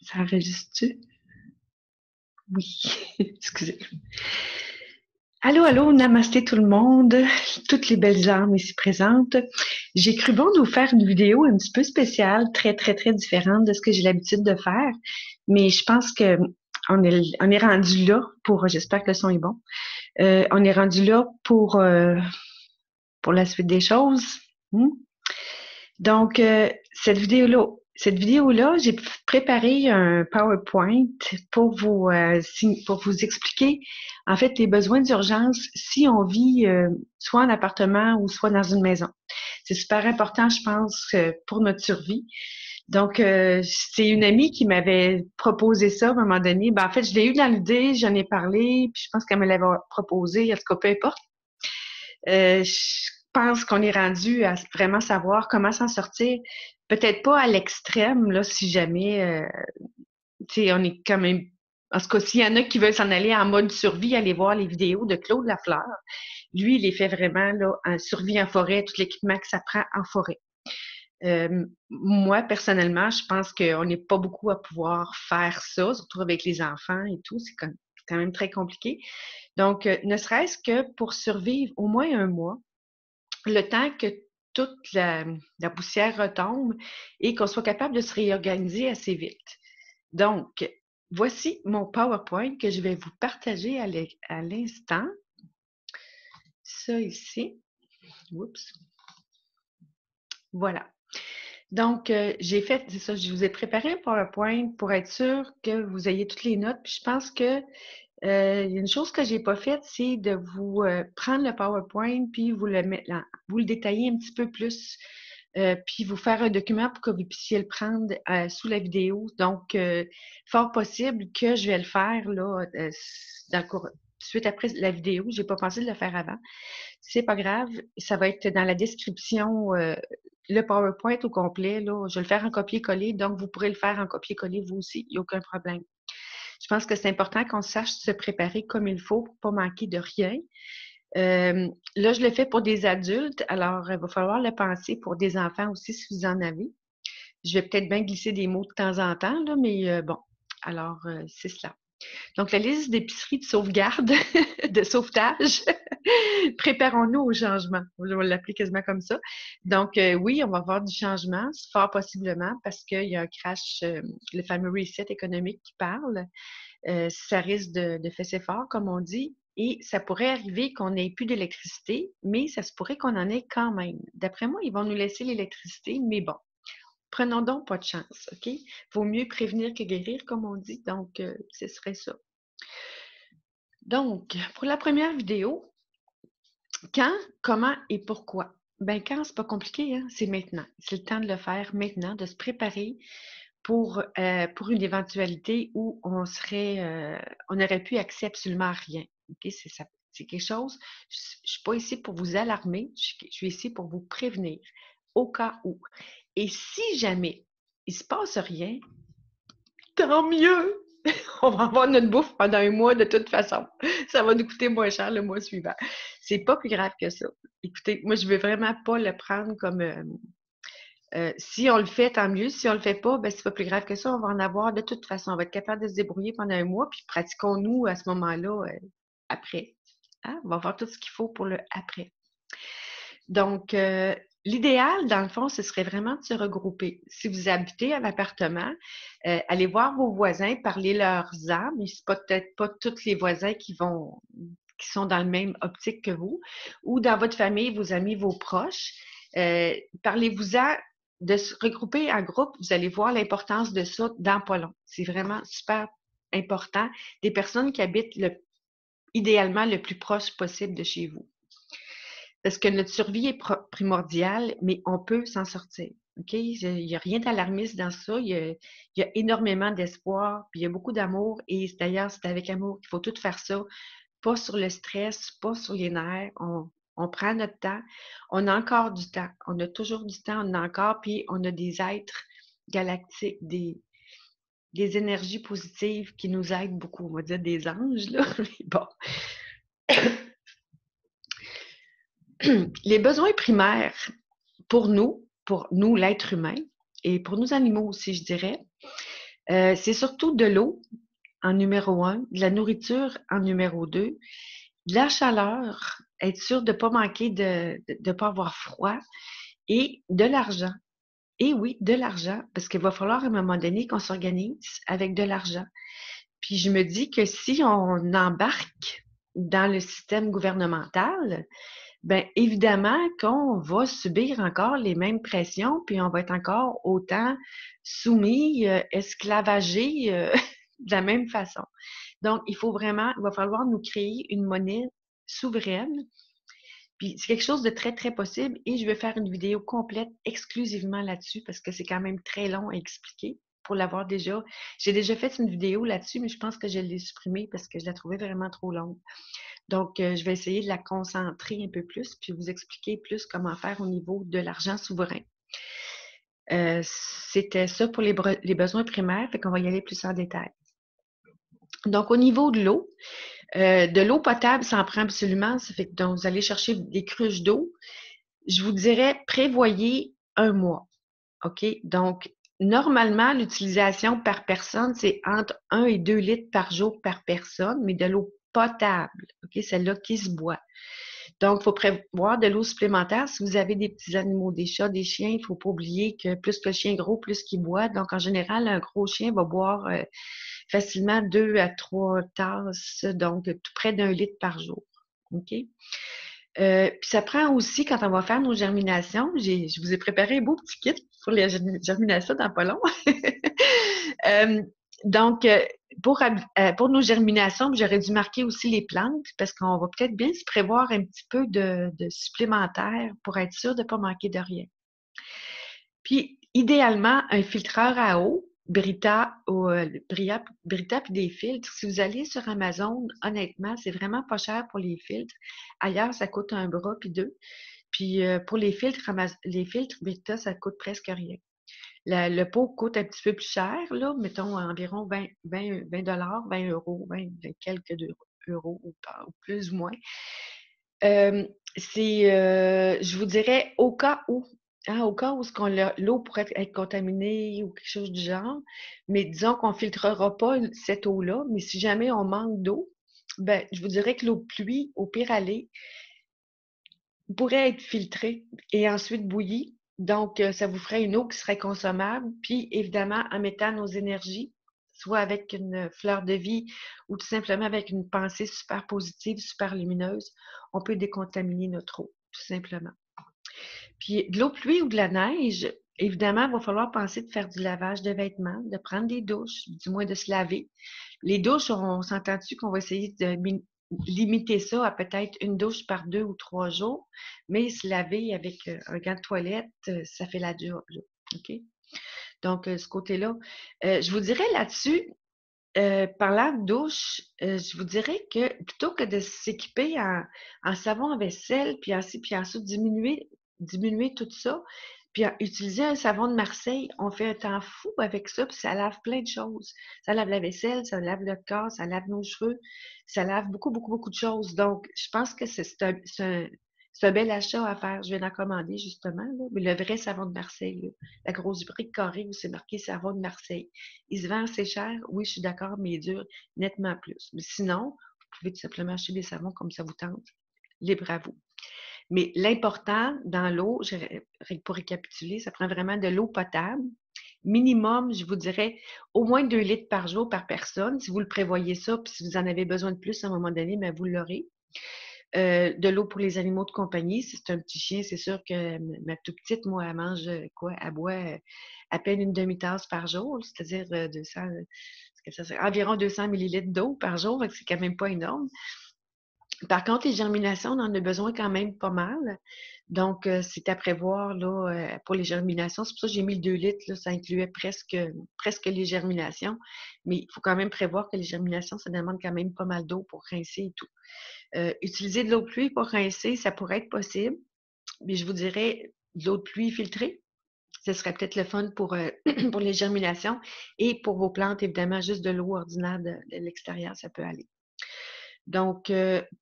Ça enregistre-tu? Oui, excusez. Allô, allô, namasté tout le monde, toutes les belles âmes ici présentes. J'ai cru bon de vous faire une vidéo un petit peu spéciale, très, très, très différente de ce que j'ai l'habitude de faire. Mais je pense que on est rendu là pour, j'espère que le son est bon. On est rendu là pour la suite des choses. Hmm? Donc, cette vidéo-là, j'ai préparé un PowerPoint pour vous expliquer, en fait, les besoins d'urgence si on vit soit en appartement ou soit dans une maison. C'est super important, je pense, pour notre survie. Donc, c'est une amie qui m'avait proposé ça à un moment donné. Ben, en fait, je l'ai eu dans l'idée, j'en ai parlé, puis je pense qu'elle me l'avait proposé, en tout cas, peu importe. Je pense qu'on est rendu à vraiment savoir comment s'en sortir. Peut-être pas à l'extrême, là, si jamais, tu sais, on est quand même. En tout cas, s'il y en a qui veulent s'en aller en mode survie, aller voir les vidéos de Claude Lafleur. Lui, il les fait vraiment là, en survie en forêt, tout l'équipement que ça prend en forêt. Moi, personnellement, je pense qu'on n'est pas beaucoup à pouvoir faire ça, surtout avec les enfants et tout. C'est quand même très compliqué. Donc, ne serait-ce que pour survivre au moins un mois, le temps que toute la poussière retombe et qu'on soit capable de se réorganiser assez vite. Donc, voici mon PowerPoint que je vais vous partager à l'instant. Ça ici. Oups. Voilà. Donc, j'ai fait, c'est ça, je vous ai préparé un PowerPoint pour être sûr que vous ayez toutes les notes. Puis je pense que il y a une chose que j'ai pas faite, c'est de vous prendre le PowerPoint puis vous le détailler un petit peu plus, puis vous faire un document pour que vous puissiez le prendre sous la vidéo. Donc, fort possible que je vais le faire là suite après la vidéo. J'ai pas pensé de le faire avant. C'est pas grave, ça va être dans la description. Le PowerPoint au complet, là, je vais le faire en copier-coller, donc vous pourrez le faire en copier-coller vous aussi, il n'y a aucun problème. Je pense que c'est important qu'on sache se préparer comme il faut pour ne pas manquer de rien. Là, je le fais pour des adultes, alors il va falloir le penser pour des enfants aussi si vous en avez. Je vais peut-être bien glisser des mots de temps en temps, là, mais bon, alors c'est cela. Donc, la liste d'épicerie de sauvegarde, de sauvetage, préparons-nous au changement. Je vais l'appeler quasiment comme ça. Donc, oui, on va avoir du changement, fort possiblement, parce qu'il y a un crash, le fameux reset économique qui parle. Ça risque de fesser fort, comme on dit, et ça pourrait arriver qu'on n'ait plus d'électricité, mais ça se pourrait qu'on en ait quand même. D'après moi, ils vont nous laisser l'électricité, mais bon, prenons donc pas de chance, OK? Vaut mieux prévenir que guérir, comme on dit, donc ce serait ça. Donc, pour la première vidéo, quand, comment et pourquoi? Ben, quand, c'est pas compliqué, hein? C'est maintenant. C'est le temps de le faire maintenant, de se préparer pour une éventualité où on n'aurait plus accès absolument à rien. OK? C'est quelque chose, je ne suis pas ici pour vous alarmer, je suis ici pour vous prévenir, au cas où. Et si jamais il ne se passe rien, tant mieux! On va avoir notre bouffe pendant un mois de toute façon. Ça va nous coûter moins cher le mois suivant. C'est pas plus grave que ça. Écoutez, moi, je ne veux vraiment pas le prendre comme si on le fait, tant mieux. Si on le fait pas, ben c'est pas plus grave que ça. On va en avoir de toute façon. On va être capable de se débrouiller pendant un mois, puis pratiquons-nous à ce moment-là après. Hein? On va voir tout ce qu'il faut pour le après. Donc, l'idéal, dans le fond, ce serait vraiment de se regrouper. Si vous habitez à l'appartement, allez voir vos voisins, parler leurs âmes. Mais c'est peut-être pas tous les voisins qui sont dans le même optique que vous, ou dans votre famille, vos amis, vos proches. Parlez-vous-en de se regrouper en groupe. Vous allez voir l'importance de ça dans pas long. C'est vraiment super important. Des personnes qui habitent idéalement le plus proche possible de chez vous. Parce que notre survie est primordiale, mais on peut s'en sortir. OK? Il n'y a rien d'alarmiste dans ça. Il y a énormément d'espoir, puis il y a beaucoup d'amour. Et d'ailleurs, c'est avec amour qu'il faut tout faire ça. Pas sur le stress, pas sur les nerfs. On prend notre temps. On a encore du temps. On a toujours du temps. On en a encore. Puis on a des êtres galactiques, des énergies positives qui nous aident beaucoup. On va dire des anges, là. Mais bon. Les besoins primaires pour nous l'être humain, et pour nos animaux aussi, je dirais, C'est surtout de l'eau en numéro 1, de la nourriture en numéro 2, de la chaleur, être sûr de ne pas manquer de ne pas avoir froid et de l'argent. Et oui, de l'argent, parce qu'il va falloir à un moment donné qu'on s'organise avec de l'argent. Puis je me dis que si on embarque dans le système gouvernemental, bien évidemment qu'on va subir encore les mêmes pressions, puis on va être encore autant soumis, esclavagés de la même façon. Donc, il va falloir nous créer une monnaie souveraine. Puis c'est quelque chose de très, très possible et je vais faire une vidéo complète exclusivement là-dessus parce que c'est quand même très long à expliquer pour l'avoir déjà. J'ai déjà fait une vidéo là-dessus, mais je pense que je l'ai supprimée parce que je la trouvais vraiment trop longue. Donc, je vais essayer de la concentrer un peu plus puis vous expliquer plus comment faire au niveau de l'argent souverain. C'était ça pour les besoins primaires, fait qu'on va y aller plus en détail. Donc, au niveau de l'eau potable, ça en prend absolument. Ça fait que donc, vous allez chercher des cruches d'eau. Je vous dirais, prévoyez 1 mois. OK? Donc, normalement, l'utilisation par personne, c'est entre 1 et 2 litres par jour par personne, mais de l'eau potable, OK? Celle-là qui se boit. Donc, il faut prévoir de l'eau supplémentaire. Si vous avez des petits animaux, des chats, des chiens, il ne faut pas oublier que plus que le chien gros, plus qu'il boit. Donc, en général, un gros chien va boire facilement 2 à 3 tasses, donc tout près d'1 litre par jour. OK? Puis ça prend aussi, quand on va faire nos germinations, je vous ai préparé un beau petit kit pour les germinations dans pas long. Donc, pour nos germinations, j'aurais dû marquer aussi les plantes parce qu'on va peut-être bien se prévoir un petit peu de supplémentaire pour être sûr de ne pas manquer de rien. Puis, idéalement, un filtreur à eau, Brita ou Brita puis des filtres. Si vous allez sur Amazon, honnêtement, c'est vraiment pas cher pour les filtres. Ailleurs, ça coûte un bras puis deux. Puis pour les filtres Brita, ça coûte presque rien. Le pot coûte un petit peu plus cher, là, mettons environ 20 $, 20 euros, 20 quelques euros ou plus ou moins. Je vous dirais, au cas où, hein, au cas où l'eau pourrait être contaminée ou quelque chose du genre, mais disons qu'on ne filtrera pas cette eau-là, mais si jamais on manque d'eau, ben, je vous dirais que l'eau de pluie, au pire aller, pourrait être filtrée et ensuite bouillie. Donc, ça vous ferait une eau qui serait consommable. Puis, évidemment, en mettant nos énergies, soit avec une fleur de vie ou tout simplement avec une pensée super positive, super lumineuse, on peut décontaminer notre eau, tout simplement. Puis, de l'eau de pluie ou de la neige, évidemment, il va falloir penser de faire du lavage de vêtements, de prendre des douches, du moins de se laver. Les douches, on s'entend-tu qu'on va essayer de limiter ça à peut-être une douche par 2 ou 3 jours, mais se laver avec un gant de toilette, ça fait la job, là. OK? Donc, ce côté-là. Je vous dirais là-dessus, parlant de douche, je vous dirais que plutôt que de s'équiper en savon à vaisselle, puis en ci, puis en ça, diminuer tout ça, puis utiliser un savon de Marseille, on fait un temps fou avec ça, puis ça lave plein de choses. Ça lave la vaisselle, ça lave le corps, ça lave nos cheveux, ça lave beaucoup, beaucoup, beaucoup de choses. Donc, je pense que c'est un bel achat à faire. Je vais en commander justement, là, mais le vrai savon de Marseille, là, la grosse brique carrée où c'est marqué savon de Marseille. Il se vend assez cher, oui, je suis d'accord, mais il dure nettement plus. Mais sinon, vous pouvez tout simplement acheter des savons comme ça vous tente. Libre à vous. Mais l'important dans l'eau, pour récapituler, ça prend vraiment de l'eau potable. Minimum, je vous dirais, au moins 2 litres par jour par personne. Si vous le prévoyez ça, puis si vous en avez besoin de plus à un moment donné, bien, vous l'aurez. De l'eau pour les animaux de compagnie. Si c'est un petit chien, c'est sûr que ma toute petite, moi, elle mange quoi? Elle boit à peine une demi-tasse par jour, c'est-à-dire environ 200 millilitres d'eau par jour, c'est quand même pas énorme. Par contre, les germinations, on en a besoin quand même pas mal. Donc, c'est à prévoir là, pour les germinations. C'est pour ça que j'ai mis le 2 litres. Là, ça incluait presque les germinations. Mais il faut quand même prévoir que les germinations, ça demande quand même pas mal d'eau pour rincer et tout. Utiliser de l'eau de pluie pour rincer, ça pourrait être possible. Mais je vous dirais de l'eau de pluie filtrée. Ce serait peut-être le fun pour, pour les germinations. Et pour vos plantes, évidemment, juste de l'eau ordinaire de l'extérieur, ça peut aller. Donc,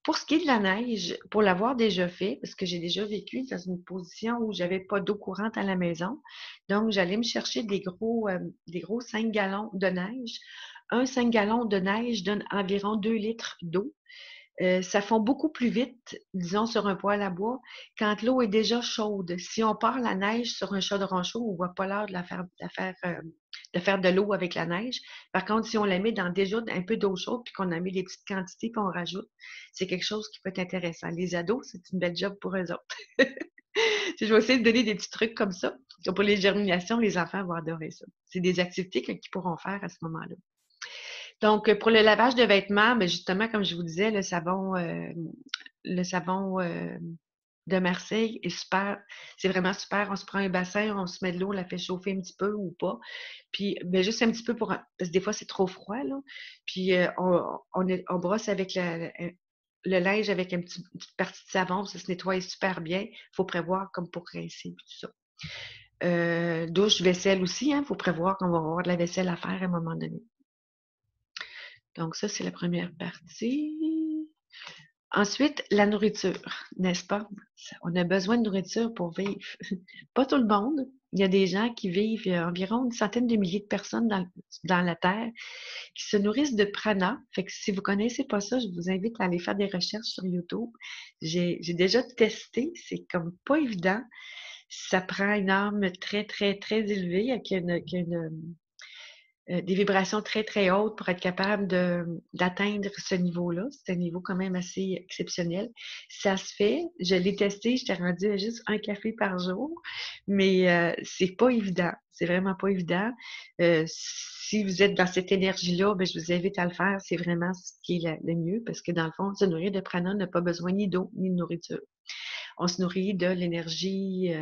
pour ce qui est de la neige, pour l'avoir déjà fait, parce que j'ai déjà vécu dans une position où j'avais pas d'eau courante à la maison, donc j'allais me chercher des gros 5 gallons de neige. Un 5 gallons de neige donne environ 2 litres d'eau. Ça fond beaucoup plus vite, disons, sur un poêle à bois, quand l'eau est déjà chaude. Si on part la neige sur un chaudron chaud, on voit pas l'heure de faire de l'eau avec la neige. Par contre, si on la met dans déjà un peu d'eau chaude, puis qu'on en met des petites quantités, puis on rajoute, c'est quelque chose qui peut être intéressant. Les ados, c'est une belle job pour eux autres. Je vais essayer de donner des petits trucs comme ça. Pour les germinations, les enfants vont adorer ça. C'est des activités qu'ils pourront faire à ce moment-là. Donc, pour le lavage de vêtements, ben justement, comme je vous disais, le savon de Marseille est super. C'est vraiment super. On se prend un bassin, on se met de l'eau, on la fait chauffer un petit peu ou pas. Puis, ben, juste un petit peu parce que des fois, c'est trop froid, là. Puis, on brosse avec le linge avec une petite partie de savon, ça se nettoie super bien. Il faut prévoir comme pour rincer, tout ça. Douche, vaisselle aussi, hein. Il faut prévoir qu'on va avoir de la vaisselle à faire à un moment donné. Donc, ça, c'est la première partie. Ensuite, la nourriture, n'est-ce pas? On a besoin de nourriture pour vivre. Pas tout le monde. Il y a des gens qui vivent, il y a environ une centaine de milliers de personnes dans la Terre qui se nourrissent de prana. Fait que si vous connaissez pas ça, je vous invite à aller faire des recherches sur YouTube. J'ai déjà testé. C'est comme pas évident. Ça prend une âme très, très, très élevée des vibrations très, très hautes pour être capable d'atteindre ce niveau-là. C'est un niveau quand même assez exceptionnel. Ça se fait. Je l'ai testé. J'étais rendue à juste un café par jour, mais c'est pas évident. C'est vraiment pas évident. Si vous êtes dans cette énergie-là, ben, je vous invite à le faire. C'est vraiment ce qui est le mieux parce que dans le fond, se nourrir de prana n'a pas besoin ni d'eau ni de nourriture. On se nourrit de l'énergie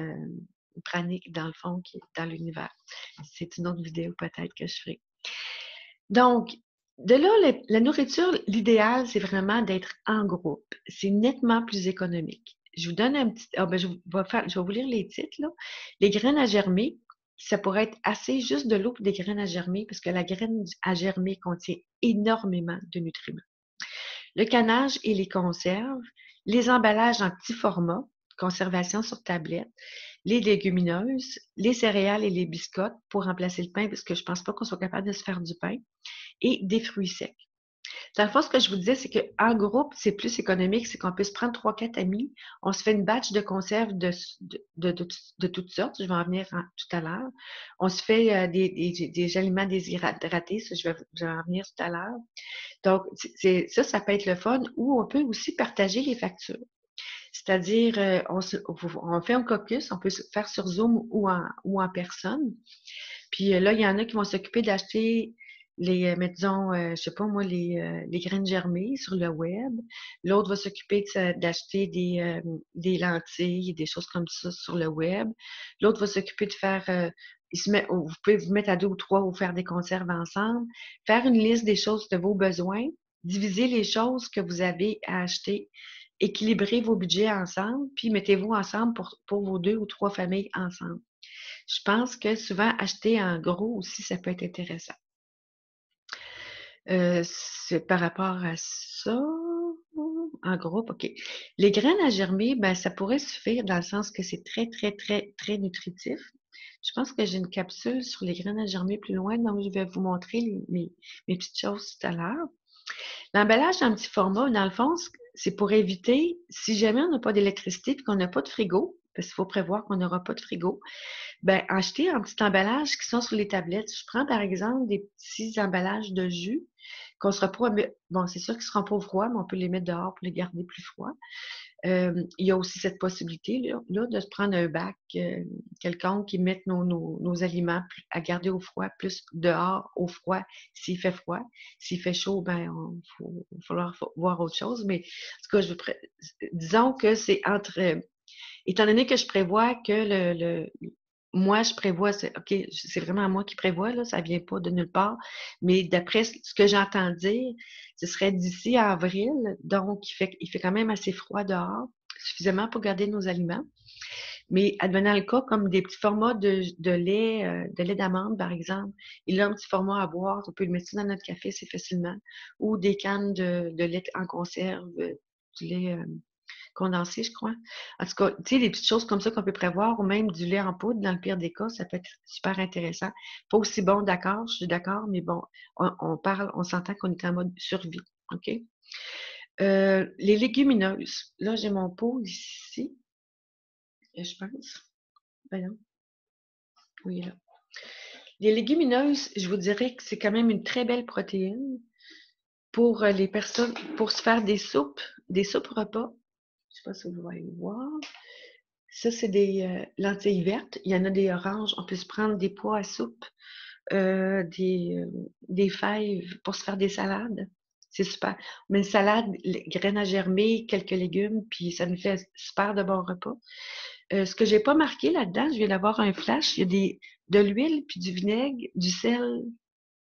pranique, dans le fond, qui est dans l'univers. C'est une autre vidéo peut-être que je ferai. Donc, de là, la nourriture, l'idéal, c'est vraiment d'être en groupe. C'est nettement plus économique. Je vous donne un petit. Je vais vous lire les titres, là. Les graines à germer, ça pourrait être assez juste de l'eau pour des graines à germer, parce que la graine à germer contient énormément de nutriments. Le canage et les conserves, les emballages en petit format, conservation sur tablette, les légumineuses, les céréales et les biscottes pour remplacer le pain, parce que je ne pense pas qu'on soit capable de se faire du pain, et des fruits secs. Dans le fond, ce que je vous disais, c'est qu'en groupe, c'est plus économique, c'est qu'on peut se prendre 3-4 amis, on se fait une batch de conserves de toutes sortes, je vais en venir tout à l'heure. On se fait des aliments déshydratés, ça, je vais en venir tout à l'heure. Donc, ça peut être le fun, ou on peut aussi partager les factures. C'est-à-dire, on fait un caucus, on peut se faire sur Zoom ou en personne. Puis là, il y en a qui vont s'occuper d'acheter je sais pas moi, les graines germées sur le web. L'autre va s'occuper d'acheter des lentilles, des choses comme ça sur le web. L'autre va s'occuper de faire, vous pouvez vous mettre à 2 ou 3 ou faire des conserves ensemble. Faire une liste des choses de vos besoins. Diviser les choses que vous avez à acheter. Équilibrez vos budgets ensemble, puis mettez-vous ensemble pour vos 2 ou 3 familles ensemble. Je pense que souvent, acheter en gros aussi, ça peut être intéressant. C'est par rapport à ça, en groupe, OK. Les graines à germer, ben, ça pourrait suffire dans le sens que c'est très, très, très, très nutritif. Je pense que j'ai une capsule sur les graines à germer plus loin, donc je vais vous montrer mes petites choses tout à l'heure. L'emballage en petit format, dans le fond, c'est pour éviter, si jamais on n'a pas d'électricité et qu'on n'a pas de frigo, parce qu'il faut prévoir qu'on n'aura pas de frigo, ben, acheter un petit emballage qui sont sur les tablettes. Je prends par exemple des petits emballages de jus qu'on sera pas, bon, c'est sûr qu'ils seront pas froids, mais on peut les mettre dehors pour les garder plus froids. Il y a aussi cette possibilité-là de se prendre un bac quelconque qui mette nos aliments à garder au froid, plus dehors au froid s'il fait froid. S'il fait chaud, ben, il va falloir voir autre chose. Mais en tout cas, disons que c'est étant donné que je prévois que moi, je prévois, OK, c'est vraiment moi qui prévois, là, ça vient pas de nulle part. Mais d'après ce que j'entends dire, ce serait d'ici à avril, donc il fait quand même assez froid dehors, suffisamment pour garder nos aliments. Mais advenant le cas, comme des petits formats de lait d'amande, par exemple, il a un petit format à boire, on peut le mettre ça dans notre café assez facilement, ou des cannes de lait en conserve, du lait condensé, je crois. En tout cas, tu sais, des petites choses comme ça qu'on peut prévoir, ou même du lait en poudre, dans le pire des cas, ça peut être super intéressant. Pas aussi bon, d'accord, je suis d'accord, mais bon, on s'entend qu'on est en mode survie, OK? Les légumineuses. Là, j'ai mon pot ici, je pense. Ben non, oui, là. Les légumineuses, je vous dirais que c'est quand même une très belle protéine pour les personnes, pour se faire des soupes repas. Je sais pas si vous voyez voir. Ça, c'est des lentilles vertes. Il y en a des oranges. On peut se prendre des pois à soupe, des fèves pour se faire des salades. C'est super. Mais une salade, graines à germer, quelques légumes, puis ça nous fait super de bons repas. Ce que j'ai pas marqué là-dedans, je viens d'avoir un flash. Il y a de l'huile, puis du vinaigre, du sel,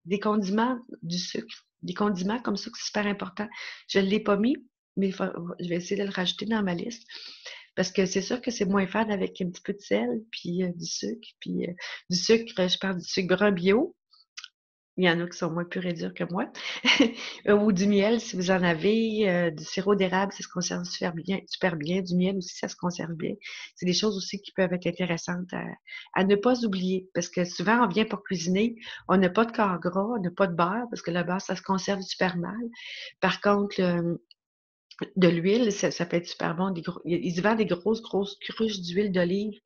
des condiments, du sucre. Des condiments comme ça, c'est super important. Je ne l'ai pas mis, mais je vais essayer de le rajouter dans ma liste. Parce que c'est sûr que c'est moins fade avec un petit peu de sel, puis du sucre. Puis du sucre, je parle du sucre brun bio. Il y en a qui sont moins purs et durs que moi. Ou du miel, si vous en avez. Du sirop d'érable, ça se conserve super bien, super bien. Du miel aussi, ça se conserve bien. C'est des choses aussi qui peuvent être intéressantes à ne pas oublier. Parce que souvent, on vient pour cuisiner, on n'a pas de corps gras, on n'a pas de beurre, parce que le beurre, ça se conserve super mal. Par contre, de l'huile, ça peut être super bon. Ils se vendent des grosses cruches d'huile d'olive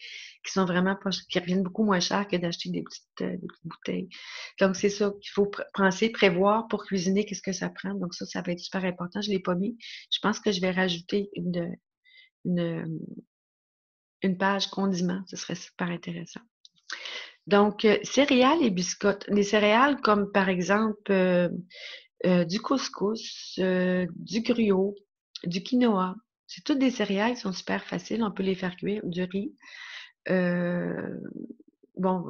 qui sont vraiment pas, qui reviennent beaucoup moins cher que d'acheter des petites bouteilles. Donc, c'est ça qu'il faut penser, prévoir pour cuisiner, qu'est-ce que ça prend. Donc, ça va être super important. Je l'ai pas mis. Je pense que je vais rajouter une, une page condiment. Ce serait super intéressant. Donc, céréales et biscottes. Les céréales comme, par exemple, du couscous, du gruau, du quinoa. C'est toutes des céréales qui sont super faciles. On peut les faire cuire, du riz. Euh, bon,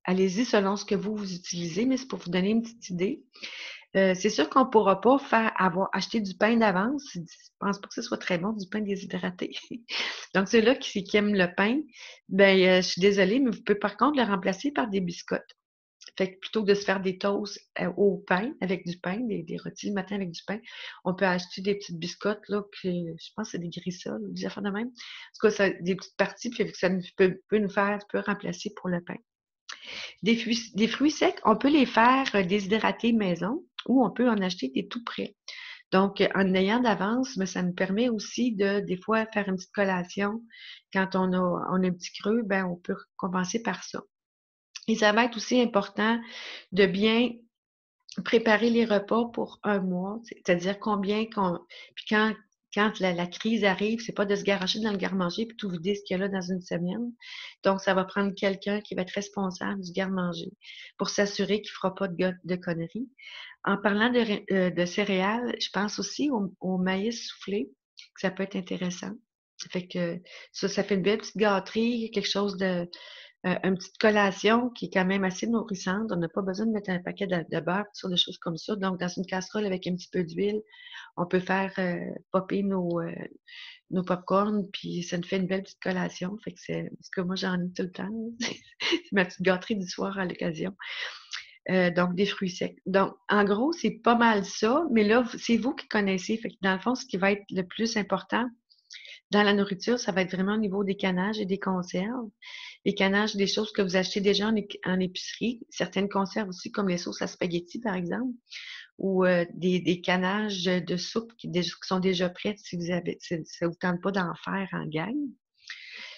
allez-y selon ce que vous utilisez, mais c'est pour vous donner une petite idée. C'est sûr qu'on ne pourra pas acheter du pain d'avance. Je ne pense pas que ce soit très bon, du pain déshydraté. Donc, ceux-là qui aiment le pain, ben, je suis désolée, mais vous pouvez par contre le remplacer par des biscottes. Fait que plutôt que de se faire des toasts au pain, avec du pain, des rôtis le matin avec du pain, on peut acheter des petites biscottes, là, que je pense que c'est des grissoles, des affaires de même. En tout cas, des petites parties, puis ça peut remplacer pour le pain. Des fruits secs, on peut les faire déshydrater maison ou on peut en acheter des tout prêts. Donc, en ayant d'avance, mais ça nous permet aussi des fois, faire une petite collation. Quand on a un petit creux, ben, on peut compenser par ça. Et ça va être aussi important de bien préparer les repas pour un mois, c'est-à-dire puis quand la crise arrive, c'est pas de se garocher dans le garde-manger puis tout vider ce qu'il y a là dans une semaine. Donc, ça va prendre quelqu'un qui va être responsable du garde-manger pour s'assurer qu'il fera pas de conneries. En parlant de céréales, je pense aussi au maïs soufflé, que ça peut être intéressant. Ça fait que ça fait une belle petite gâterie, quelque chose une petite collation qui est quand même assez nourrissante. On n'a pas besoin de mettre un paquet de beurre sur des choses comme ça. Donc, dans une casserole avec un petit peu d'huile, on peut faire popper nos pop-corn, puis ça nous fait une belle petite collation. Fait que c'est ce que moi j'en ai tout le temps. C'est ma petite gâterie du soir à l'occasion. Donc, des fruits secs. Donc, en gros, c'est pas mal ça, mais là, c'est vous qui connaissez. Fait que dans le fond, ce qui va être le plus important dans la nourriture, ça va être vraiment au niveau des canages et des conserves. Les canages, des choses que vous achetez déjà en épicerie. Certaines conserves aussi, comme les sauces à spaghetti, par exemple, ou des canages de soupe qui sont déjà prêtes si ça ne vous tente pas d'en faire en gang.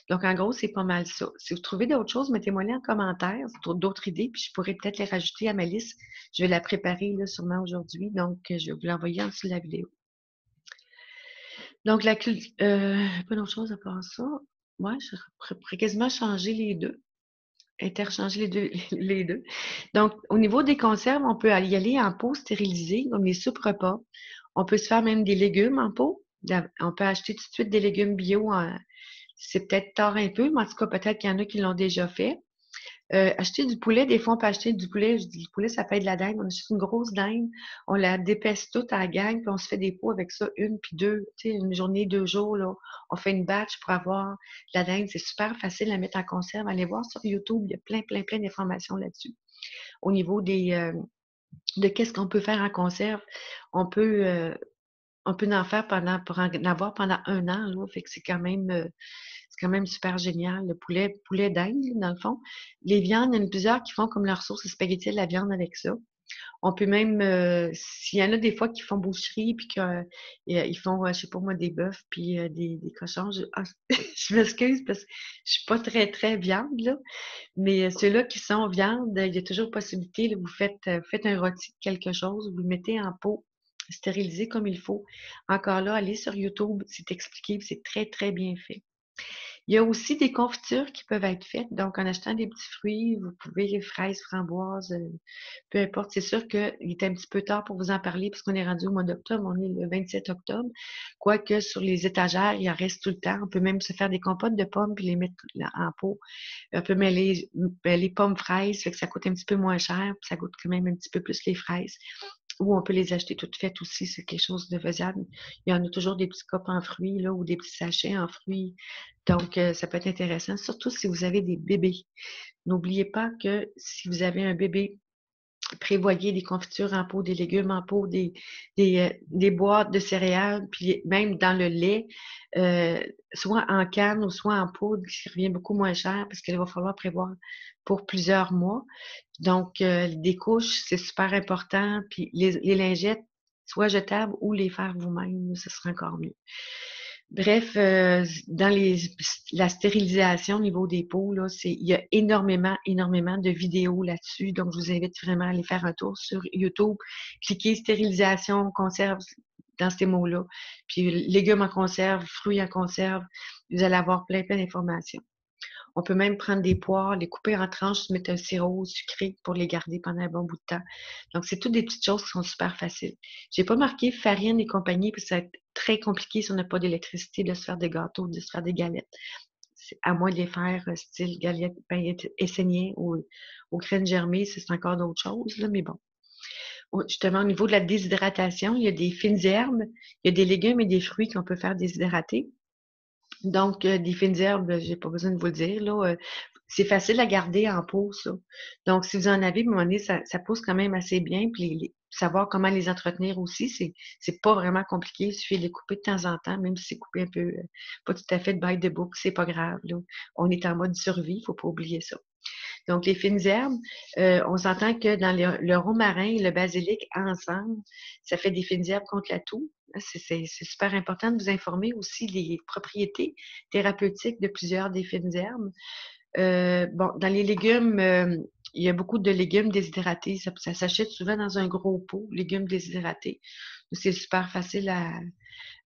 Donc, en gros, c'est pas mal ça. Si vous trouvez d'autres choses, mettez-moi-les en commentaire, d'autres idées, puis je pourrais peut-être les rajouter à ma liste. Je vais la préparer là, sûrement aujourd'hui, donc je vais vous l'envoyer en dessous de la vidéo. Donc, pas d'autre chose à part ça. Moi, je pourrais quasiment changer les deux, interchanger les deux. Donc, au niveau des conserves, on peut y aller en pot stérilisé, comme les soupes repas. On peut se faire même des légumes en pot. On peut acheter tout de suite des légumes bio. C'est peut-être tard un peu, mais en tout cas, peut-être qu'il y en a qui l'ont déjà fait. Acheter du poulet, des fois, on peut acheter du poulet. Je dis du poulet, ça peut être de la dinde. On achète une grosse dinde, on la dépèce toute à la gang, puis on se fait des pots avec ça, une puis deux, tu sais, une journée, 2 jours, là. On fait une batch pour avoir de la dinde. C'est super facile à mettre en conserve. Allez voir sur YouTube, il y a plein, plein, plein d'informations là-dessus. Au niveau de qu'est-ce qu'on peut faire en conserve, on peut, euh, on peut en faire pour en avoir pendant 1 an, là. Fait que c'est quand même super génial. Le poulet d'Inde, dans le fond. Les viandes, il y en a plusieurs qui font comme leur sauce spaghetti de la viande avec ça. On peut même, s'il y en a des fois qui font boucherie, puis qu'ils font, je sais pas moi, des bœufs, puis des cochons. Je m'excuse parce que je suis pas très, très viande, là. Mais ceux-là qui sont viande, il y a toujours possibilité, là, vous faites un rôti de quelque chose, vous le mettez en pot, stérilisé comme il faut. Encore là, allez sur YouTube, c'est expliqué, c'est très, très bien fait. Il y a aussi des confitures qui peuvent être faites. Donc, en achetant des petits fruits, vous pouvez, fraises, framboises, peu importe. C'est sûr qu'il est un petit peu tard pour vous en parler parce qu'on est rendu au mois d'octobre. On est le 27 octobre. Quoique sur les étagères, il en reste tout le temps. On peut même se faire des compotes de pommes puis les mettre en pot. On peut mêler les pommes fraises, fait que ça coûte un petit peu moins cher, puis ça coûte quand même un petit peu plus les fraises. Ou on peut les acheter toutes faites aussi, c'est quelque chose de faisable. Il y en a toujours des petits copes en fruits, là, ou des petits sachets en fruits. Donc, ça peut être intéressant, surtout si vous avez des bébés. N'oubliez pas que si vous avez un bébé, prévoyez des confitures en pot, des légumes en pot, des boîtes de céréales, puis même dans le lait, euh, soit en canne ou soit en poudre, qui revient beaucoup moins cher parce qu'il va falloir prévoir pour plusieurs mois. Donc, des couches, c'est super important. Puis les lingettes, soit jetables ou les faire vous-même, ce sera encore mieux. Bref, dans la stérilisation au niveau des pots, là, il y a énormément, énormément de vidéos là-dessus. Donc, je vous invite vraiment à aller faire un tour sur YouTube. Cliquez stérilisation, conserve dans ces mots-là. Puis légumes en conserve, fruits en conserve. Vous allez avoir plein, plein d'informations. On peut même prendre des poires, les couper en tranches, mettre un sirop sucré pour les garder pendant un bon bout de temps. Donc, c'est toutes des petites choses qui sont super faciles. J'ai pas marqué farine et compagnie parce que ça va être très compliqué si on n'a pas d'électricité de se faire des gâteaux, de se faire des galettes. À moins de les faire style galette pain essénien ou aux graines germées, c'est encore d'autres choses, là, mais bon. Justement, au niveau de la déshydratation, il y a des fines herbes, il y a des légumes et des fruits qu'on peut faire déshydrater. Donc, des fines herbes, j'ai pas besoin de vous le dire, là. C'est facile à garder en pot, ça. Donc, si vous en avez, à un moment donné, ça pousse quand même assez bien. Puis, savoir comment les entretenir aussi, c'est pas vraiment compliqué. Il suffit de les couper de temps en temps, même si c'est coupé un peu, pas tout à fait de by the book, c'est pas grave, là. On est en mode survie, faut pas oublier ça. Donc, les fines herbes, on s'entend que dans le romarin et le basilic ensemble, ça fait des fines herbes contre la toux. C'est super important de vous informer aussi des propriétés thérapeutiques de plusieurs des fines herbes. Bon, dans les légumes, il y a beaucoup de légumes déshydratés. Ça s'achète souvent dans un gros pot, légumes déshydratés. C'est super facile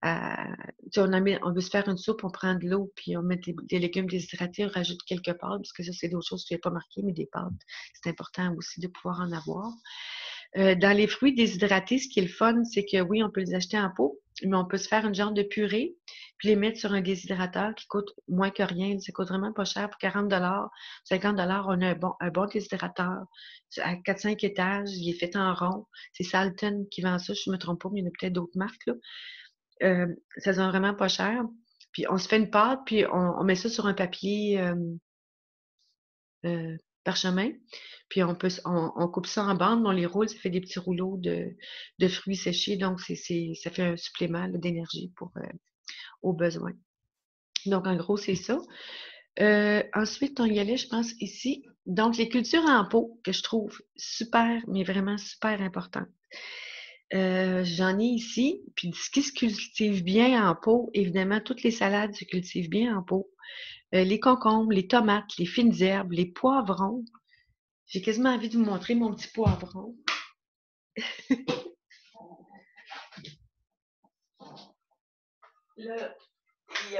tu sais, on veut se faire une soupe, on prend de l'eau, puis on met des légumes déshydratés, on rajoute quelques pâtes, parce que ça, c'est d'autres choses que je n'ai pas marquées, mais des pâtes, c'est important aussi de pouvoir en avoir. Dans les fruits déshydratés, ce qui est le fun, c'est que oui, on peut les acheter en pot, mais on peut se faire une genre de purée, puis les mettre sur un déshydrateur qui coûte moins que rien. Ça coûte vraiment pas cher. Pour 40 $, 50 $, on a un bon déshydrateur à 4-5 étages. Il est fait en rond. C'est Salton qui vend ça, je ne me trompe pas, mais il y en a peut-être d'autres marques, là. Ça se vend vraiment pas cher. Puis on se fait une pâte, puis on met ça sur un papier parchemin. Puis on coupe ça en bandes, on les roule, ça fait des petits rouleaux de fruits séchés. Donc, ça fait un supplément d'énergie aux besoins. Donc, en gros, c'est ça. Ensuite, on y allait, je pense, ici. Donc, les cultures en pot, que je trouve super, mais vraiment super importantes. J'en ai ici. Puis ce qui se cultive bien en pot, évidemment, toutes les salades se cultivent bien en pot. Les concombres, les tomates, les fines herbes, les poivrons. J'ai quasiment envie de vous montrer mon petit poivron. Là, il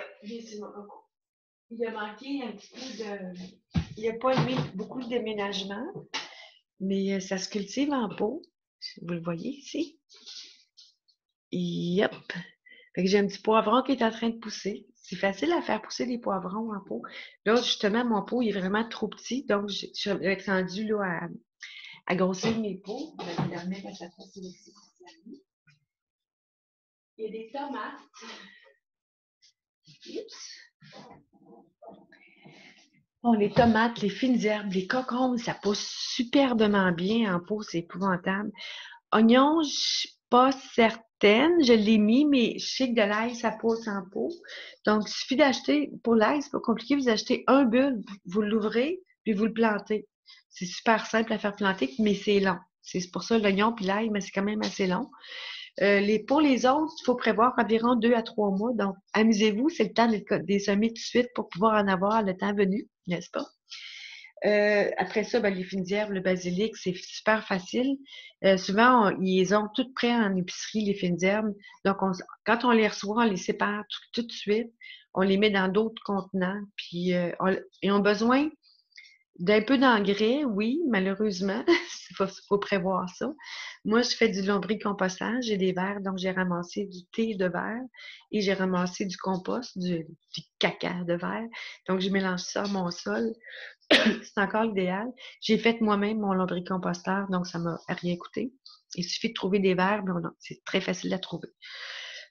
a manqué un petit peu de. Il n'a pas eu beaucoup de déménagement, mais ça se cultive en pot. Vous le voyez ici. Yep. Fait que j'ai un petit poivron qui est en train de pousser. c'est facile à faire pousser des poivrons en pot. Là, justement, mon pot il est vraiment trop petit, donc je vais être rendue là, à grossir mes pots. Je vais les remettre à chaque fois sur les petits. Il y a des tomates. Oups. Bon, les tomates, les fines herbes, les concombres, ça pousse superbement bien en pot, c'est épouvantable. Oignons, je suis pas certaine, je l'ai mis, mais je sais que de l'ail, ça pousse en pot. Donc, il suffit d'acheter, pour l'ail, c'est pas compliqué, vous achetez un bulbe, vous l'ouvrez, puis vous le plantez. C'est super simple à faire planter, mais c'est long. C'est pour ça l'oignon puis l'ail, mais c'est quand même assez long. Pour les autres, il faut prévoir environ 2 à 3 mois. Donc, amusez-vous, c'est le temps de les semer tout de suite pour pouvoir en avoir le temps venu, n'est-ce pas? Après ça, ben, les fines herbes, le basilic, c'est super facile. Souvent, ils les ont toutes prêts en épicerie, les fines herbes. Donc, quand on les reçoit, on les sépare tout de suite. On les met dans d'autres contenants. Puis, ils ont besoin d'un peu d'engrais, oui, malheureusement. Il faut prévoir ça. Moi, je fais du lombricompostage. J'ai des verres, donc j'ai ramassé du thé de verre et j'ai ramassé du compost, du caca de verre. Donc, je mélange ça à mon sol. C'est encore l'idéal. J'ai fait moi-même mon lombricomposteur, donc ça m'a rien coûté. Il suffit de trouver des verres, mais c'est très facile à trouver.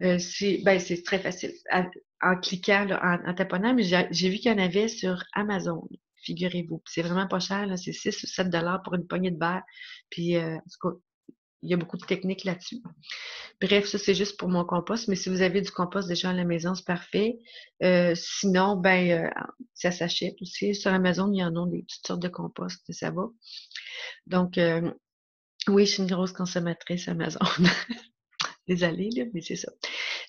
C'est très facile. En cliquant, là, en taponnant, mais j'ai vu qu'il y en avait sur Amazon, figurez-vous. C'est vraiment pas cher, là, c'est 6 ou 7 pour une poignée de verre. Puis, en tout cas, il y a beaucoup de techniques là-dessus. Bref, ça, c'est juste pour mon compost, mais si vous avez du compost déjà à la maison, c'est parfait. Sinon, ça s'achète aussi. Sur Amazon, il y en a toutes sortes de compost, ça va. Donc, oui, je suis une grosse consommatrice Amazon. Désolée, là, mais c'est ça.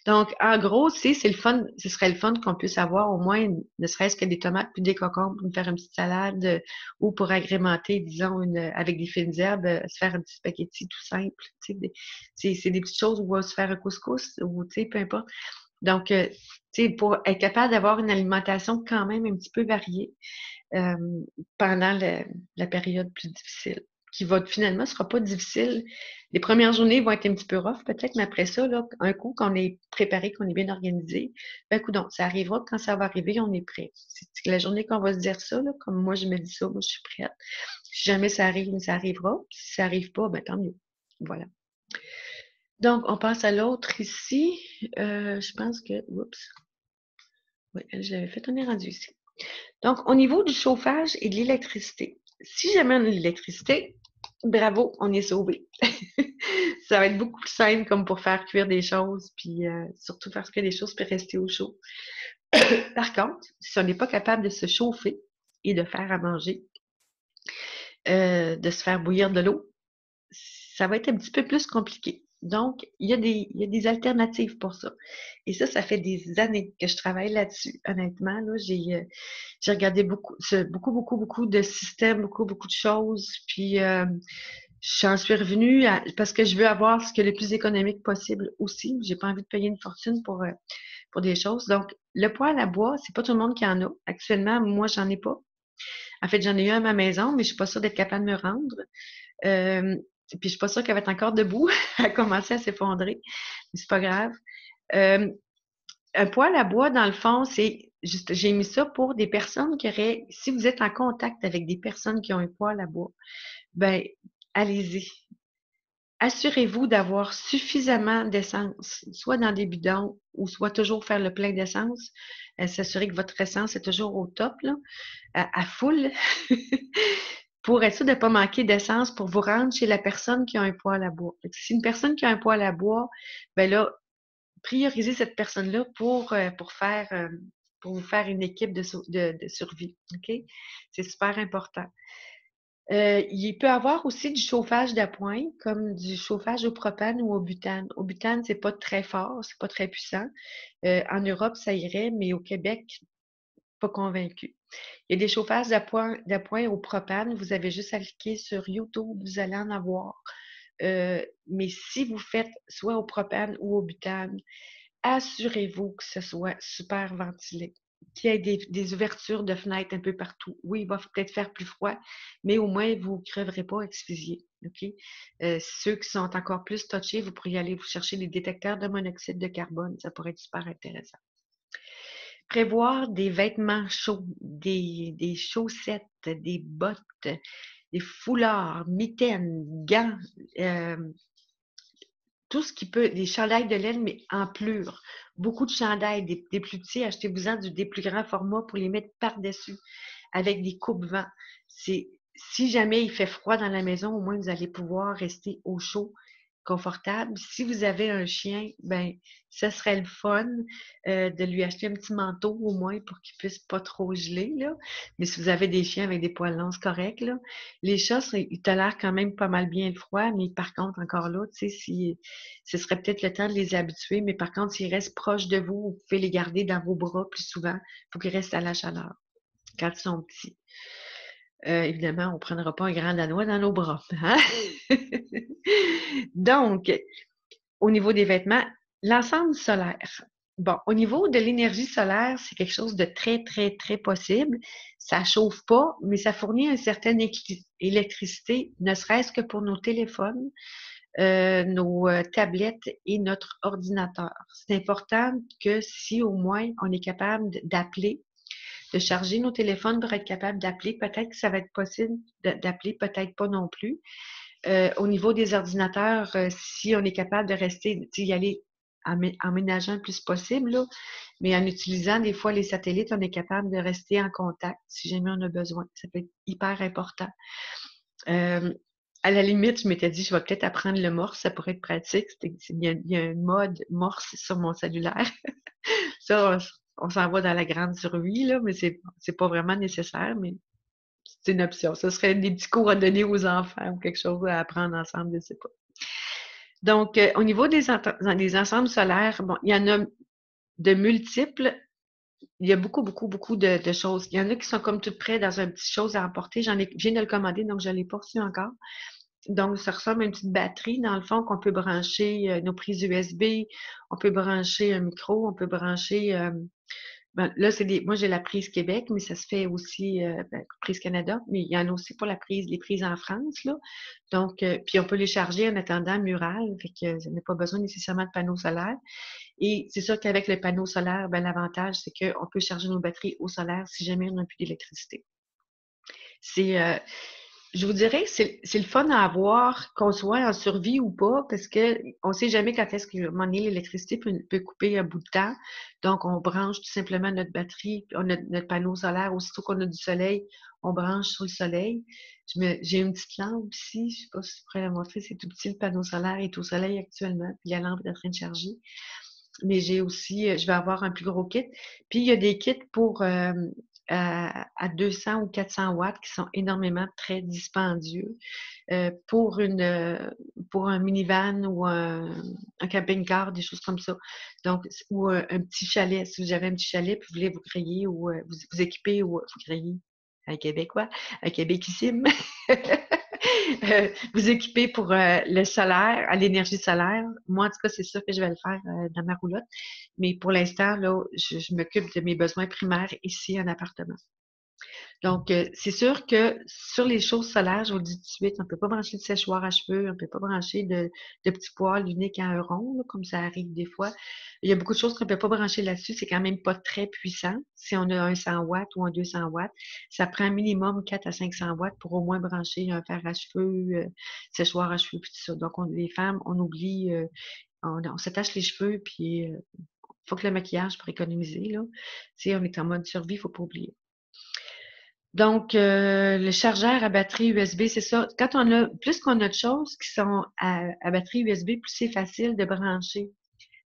Donc, en gros, c'est le fun, ce serait le fun qu'on puisse avoir au moins, ne serait-ce que des tomates puis des concombres pour nous faire une petite salade ou pour agrémenter, disons, avec des fines herbes, se faire un petit spaghetti tout simple. Tu sais, c'est des petites choses où on va se faire un couscous ou, tu sais, peu importe. Donc, tu sais, pour être capable d'avoir une alimentation quand même un petit peu variée euh, pendant la période plus difficile, qui va finalement sera pas difficile. Les premières journées vont être un petit peu rough peut-être, mais après ça, là, un coup qu'on est préparé, qu'on est bien organisé, ben coudonc, ça arrivera quand ça va arriver, on est prêt. C'est la journée qu'on va se dire ça, là, comme moi je me dis ça, moi je suis prête. Si jamais ça arrive, ça arrivera. Si ça arrive pas, ben tant mieux. Voilà. Donc, on passe à l'autre ici. Je pense que, oups, oui, je l'avais fait, on est rendu ici. Donc, au niveau du chauffage et de l'électricité, si jamais on a de l'électricité, bravo, on est sauvé. Ça va être beaucoup plus simple comme pour faire cuire des choses, puis surtout faire cuire des choses puis rester au chaud. Par contre, si on n'est pas capable de se chauffer et de faire à manger, de se faire bouillir de l'eau, ça va être un petit peu plus compliqué. Donc, il y a des alternatives pour ça. Et ça fait des années que je travaille là-dessus. Honnêtement, là, j'ai regardé beaucoup de systèmes, beaucoup de choses. Puis, j'en suis revenue parce que je veux avoir ce qui est le plus économique possible aussi. J'ai pas envie de payer une fortune pour des choses. Donc, le poêle à bois, c'est pas tout le monde qui en a. Actuellement, moi, j'en ai pas. En fait, j'en ai eu un à ma maison, mais je suis pas sûre d'être capable de me rendre. Euh, puis je suis pas sûre qu'elle va être encore debout. Elle a commencé à s'effondrer. Mais c'est pas grave. Euh, un poêle à bois, dans le fond, c'est juste, j'ai mis ça pour des personnes qui auraient, si vous êtes en contact avec des personnes qui ont un poêle à bois, ben, allez-y. Assurez-vous d'avoir suffisamment d'essence, soit dans des bidons ou soit toujours faire le plein d'essence. S'assurer que votre essence est toujours au top, là, à full, pour être sûr de ne pas manquer d'essence pour vous rendre chez la personne qui a un poêle à bois. Si une personne qui a un poêle à bois, ben là, priorisez cette personne-là pour vous faire une équipe de survie. OK? C'est super important. Il peut y avoir aussi du chauffage d'appoint, comme du chauffage au propane ou au butane. Au butane, c'est pas très fort, c'est pas très puissant. En Europe, ça irait, mais au Québec, pas convaincu. Il y a des chauffages d'appoint au propane. Vous avez juste à cliquer sur YouTube, vous allez en avoir. Mais si vous faites soit au propane ou au butane, assurez-vous que ce soit super ventilé, qu'il y ait des ouvertures de fenêtres un peu partout. Oui, il va peut-être faire plus froid, mais au moins, vous ne creverez pas asphyxié. OK? Ceux qui sont encore plus touchés, vous pourriez aller vous chercher les détecteurs de monoxyde de carbone. Ça pourrait être super intéressant. prévoir des vêtements chauds, des chaussettes, des bottes, des foulards, mitaines, gants, tout ce qui peut, des chandails de laine, mais en plure. Beaucoup de chandails, des plus petits, achetez-vous-en des plus grands formats pour les mettre par-dessus, avec des coupes-vents. Si jamais il fait froid dans la maison, au moins vous allez pouvoir rester au chaud, confortable. Si vous avez un chien, ben, ça serait le fun de lui acheter un petit manteau au moins pour qu'il puisse pas trop geler, là. Mais si vous avez des chiens avec des poils longs, c'est correct, là. Les chats, ils tolèrent quand même pas mal bien le froid, mais par contre, encore là, tu sais, ce serait peut-être le temps de les habituer, mais par contre, s'ils restent proches de vous, vous pouvez les garder dans vos bras plus souvent. Il faut qu'ils restent à la chaleur quand ils sont petits. Évidemment, on ne prendra pas un grand danois dans nos bras, hein? Donc, au niveau des vêtements, l'ensemble solaire. Bon, au niveau de l'énergie solaire, c'est quelque chose de très, très, très possible. Ça ne chauffe pas, mais ça fournit une certaine électricité, ne serait-ce que pour nos téléphones, nos tablettes et notre ordinateur. C'est important que si au moins on est capable d'appeler, de charger nos téléphones pour être capable d'appeler, peut-être que ça va être possible d'appeler, peut-être pas non plus. Au niveau des ordinateurs, si on est capable de rester, y aller en ménageant le plus possible, là, mais en utilisant des fois les satellites, on est capable de rester en contact si jamais on a besoin. Ça peut être hyper important. À la limite, je m'étais dit, je vais peut-être apprendre le morse, ça pourrait être pratique. Il y a un mode morse sur mon cellulaire. Ça, on s'en va dans la grande survie, là, mais c'est pas vraiment nécessaire, mais c'est une option. Ce serait des petits cours à donner aux enfants ou quelque chose à apprendre ensemble, je ne sais pas. Donc, au niveau des ensembles solaires, bon, il y en a de multiples. Il y a beaucoup, beaucoup, beaucoup de choses. Il y en a qui sont comme toutes prêts dans une petite chose à emporter. Je viens de le commander, donc je ne l'ai pas reçu encore. Donc, ça ressemble à une petite batterie, dans le fond, qu'on peut brancher nos prises USB, on peut brancher un micro, on peut brancher ben, là, moi, j'ai la prise Québec, mais ça se fait aussi, prise Canada, mais il y en a aussi pour les prises en France, là. Donc, puis on peut les charger en attendant mural, fait que ça n'a pas besoin nécessairement de panneaux solaires. Et c'est sûr qu'avec le panneau solaire, ben, l'avantage, c'est qu'on peut charger nos batteries au solaire si jamais on n'a plus d'électricité. Je vous dirais que c'est le fun à avoir, qu'on soit en survie ou pas, parce qu'on ne sait jamais quand est-ce que l'électricité peut couper un bout de temps. Donc, on branche tout simplement notre batterie, on a notre panneau solaire. Aussitôt qu'on a du soleil, on branche sur le soleil. J'ai une petite lampe ici, je ne sais pas si je pourrais la montrer, c'est tout petit, le panneau solaire est au soleil actuellement, puis la lampe est en train de charger. Mais j'ai aussi, je vais avoir un plus gros kit. Puis, il y a des kits pour à 200 ou 400 watts qui sont énormément très dispendieux pour un minivan ou un camping-car, des choses comme ça. Donc, ou un petit chalet. Si vous avez un petit chalet puis vous voulez vous créer ou vous équiper ou vous créer un Québécois, un Québéquissime. Vous équiper pour le solaire, à l'énergie solaire. Moi, en tout cas, c'est sûr que je vais le faire dans ma roulotte. Mais pour l'instant, là, je m'occupe de mes besoins primaires ici en appartement. Donc, c'est sûr que sur les choses solaires, je vous le dis tout de suite, on ne peut pas brancher de séchoir à cheveux, on ne peut pas brancher de petits poils uniques à un rond, là, comme ça arrive des fois. Il y a beaucoup de choses qu'on ne peut pas brancher là-dessus. C'est quand même pas très puissant. Si on a un 100 watts ou un 200 watts, ça prend minimum 4 à 500 watts pour au moins brancher un fer à cheveux, séchoir à cheveux, puis tout ça. Donc, les femmes, on oublie, on s'attache les cheveux, puis il faut que le maquillage pour économiser, là. Tu sais, on est en mode survie, il ne faut pas oublier. Donc, le chargeur à batterie USB, c'est ça. Plus qu'on a de choses qui sont à batterie USB, plus c'est facile de brancher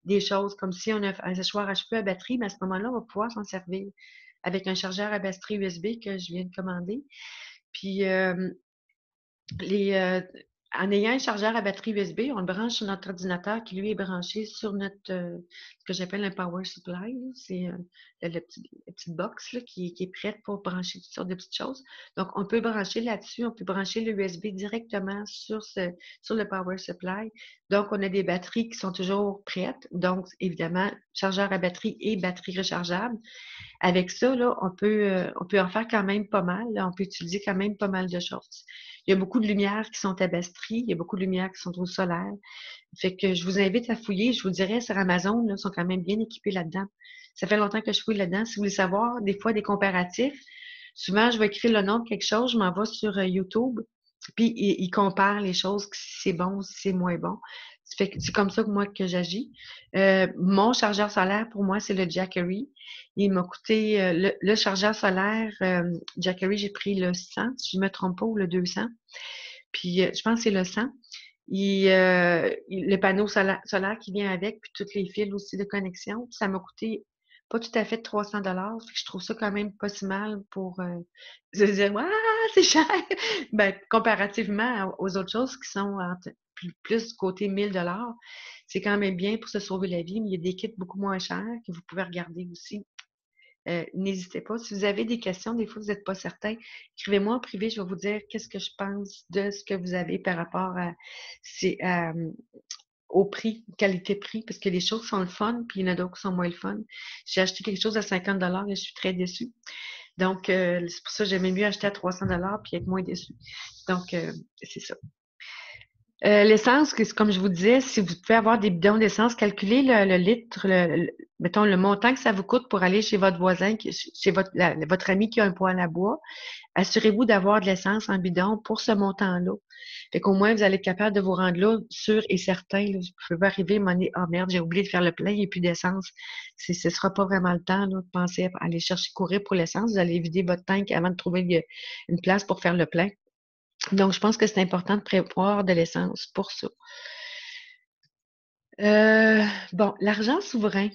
des choses. Comme si on a un séchoir à cheveux à batterie, mais à ce moment-là, on va pouvoir s'en servir avec un chargeur à batterie USB que je viens de commander. Puis, en ayant un chargeur à batterie USB, on le branche sur notre ordinateur qui, lui, est branché sur ce que j'appelle un power supply. C'est la petite box là, qui est prête pour brancher toutes sortes de petites choses. Donc, on peut brancher là-dessus, on peut brancher le USB directement sur le power supply. Donc, on a des batteries qui sont toujours prêtes. Donc, évidemment, chargeur à batterie et batterie rechargeable. Avec ça, là, on peut en faire quand même pas mal. Là. On peut utiliser quand même pas mal de choses. Il y a beaucoup de lumières qui sont à Bastry, il y a beaucoup de lumières qui sont au solaire. Fait que je vous invite à fouiller. Je vous dirais, sur Amazon, là, ils sont quand même bien équipés là-dedans. Ça fait longtemps que je fouille là-dedans. Si vous voulez savoir, des fois, des comparatifs, souvent, je vais écrire le nom de quelque chose, je m'en vais sur YouTube, puis il compare les choses, si c'est bon, si c'est moins bon. Ça fait que c'est comme ça que moi que j'agis. Mon chargeur solaire, pour moi, c'est le Jackery. Il m'a coûté le chargeur solaire Jackery, j'ai pris le 100, si je ne me trompe pas, ou le 200. Puis je pense que c'est le 100. Le panneau solaire qui vient avec, puis toutes les fils aussi de connexion. Ça m'a coûté pas tout à fait 300 $. Je trouve ça quand même pas si mal pour se dire, ah, c'est cher! Ben, comparativement aux autres choses qui sont plus côté 1000 $, c'est quand même bien pour se sauver la vie, mais il y a des kits beaucoup moins chers que vous pouvez regarder aussi. N'hésitez pas. Si vous avez des questions, des fois vous n'êtes pas certain, écrivez-moi en privé, je vais vous dire qu'est-ce que je pense de ce que vous avez par rapport au prix, qualité-prix, parce que les choses sont le fun, puis il y en a d'autres qui sont moins le fun. J'ai acheté quelque chose à 50 $ et je suis très déçue. Donc, c'est pour ça que j'aimais mieux acheter à 300 $ puis être moins déçue. Donc, c'est ça. L'essence, comme je vous disais, si vous pouvez avoir des bidons d'essence, calculez le litre, mettons le montant que ça vous coûte pour aller chez votre voisin, chez votre ami qui a un poêle à bois. Assurez-vous d'avoir de l'essence en bidon pour ce montant-là. Fait qu'au moins, vous allez être capable de vous rendre là, sûr et certain. Là, vous pouvez pas arriver, oh merde, j'ai oublié de faire le plein, il n'y a plus d'essence. Ce ne sera pas vraiment le temps là, de penser à aller chercher, courir pour l'essence. Vous allez vider votre tank avant de trouver une place pour faire le plein. Donc, je pense que c'est important de prévoir de l'essence pour ça. Bon, l'argent souverain.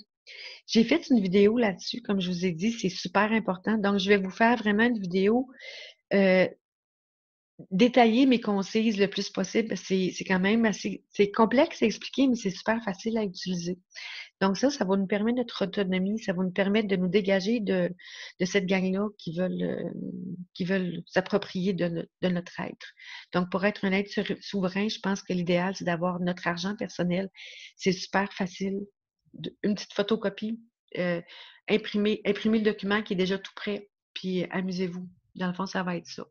J'ai fait une vidéo là-dessus, comme je vous ai dit, c'est super important. Donc, je vais vous faire vraiment une vidéo détailler mes concises le plus possible. C'est quand même assez, c'est complexe à expliquer, mais c'est super facile à utiliser. Donc ça va nous permettre notre autonomie, ça va nous permettre de nous dégager de cette gang-là qui veulent s'approprier de notre être. Donc, pour être un être souverain, je pense que l'idéal, c'est d'avoir notre argent personnel. C'est super facile. Une petite photocopie, imprimer le document qui est déjà tout prêt, puis amusez-vous. Dans le fond, ça va être ça.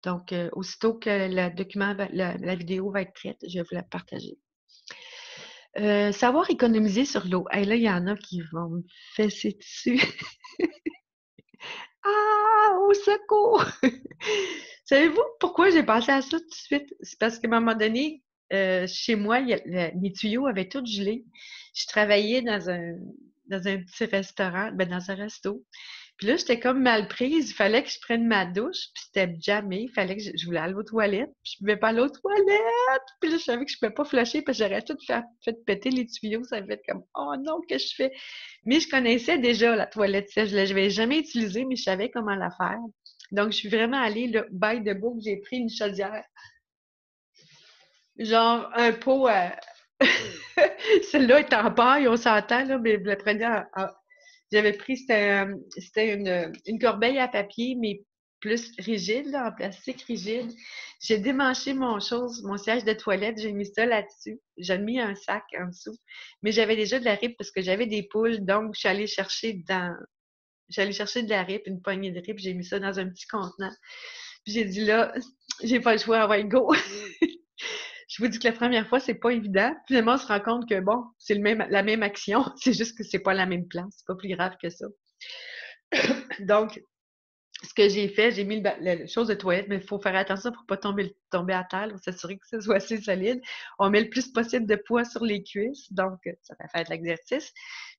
Donc, aussitôt que le document, la vidéo va être prête, je vais vous la partager. Savoir économiser sur l'eau. Hey, là, il y en a qui vont me fesser dessus. Ah, au secours! Savez-vous pourquoi j'ai pensé à ça tout de suite? C'est parce qu'à un moment donné, chez moi, mes tuyaux avaient tous gelé. Je travaillais dans un petit restaurant, dans un resto. Puis là, j'étais comme mal prise. Il fallait que je prenne ma douche, puis c'était jamais. Il fallait que je voulais aller aux toilettes, puis je pouvais pas aller aux toilettes. Puis là, je savais que je pouvais pas flusher parce que j'aurais tout fait péter les tuyaux. Ça fait comme, oh non, qu'est-ce que je fais? Mais je connaissais déjà la toilette sèche. Je l'avais jamais utilisée, mais je savais comment la faire. Donc, je suis vraiment allée, là, by the book, j'ai pris une chaudière. Genre, un pot Celle-là est en paille, on s'entend, là, mais vous la prenez j'avais pris, c'était une corbeille à papier, mais plus rigide, là, en plastique rigide. J'ai démanché mon siège de toilette, j'ai mis ça là-dessus. J'ai mis un sac en dessous. Mais j'avais déjà de la ripe parce que j'avais des poules, donc je suis allée chercher de la ripe, une poignée de ripe, j'ai mis ça dans un petit contenant. Puis j'ai dit là, j'ai pas le choix, ouais, go! Je vous dis que la première fois, c'est pas évident. Finalement, on se rend compte que bon, c'est la même action, c'est juste que c'est pas la même place. C'est pas plus grave que ça. Donc, ce que j'ai fait, j'ai mis la chose de toilette, mais il faut faire attention pour ne pas tomber à terre, pour s'assurer que ça soit assez solide. On met le plus possible de poids sur les cuisses, donc ça va faire de l'exercice.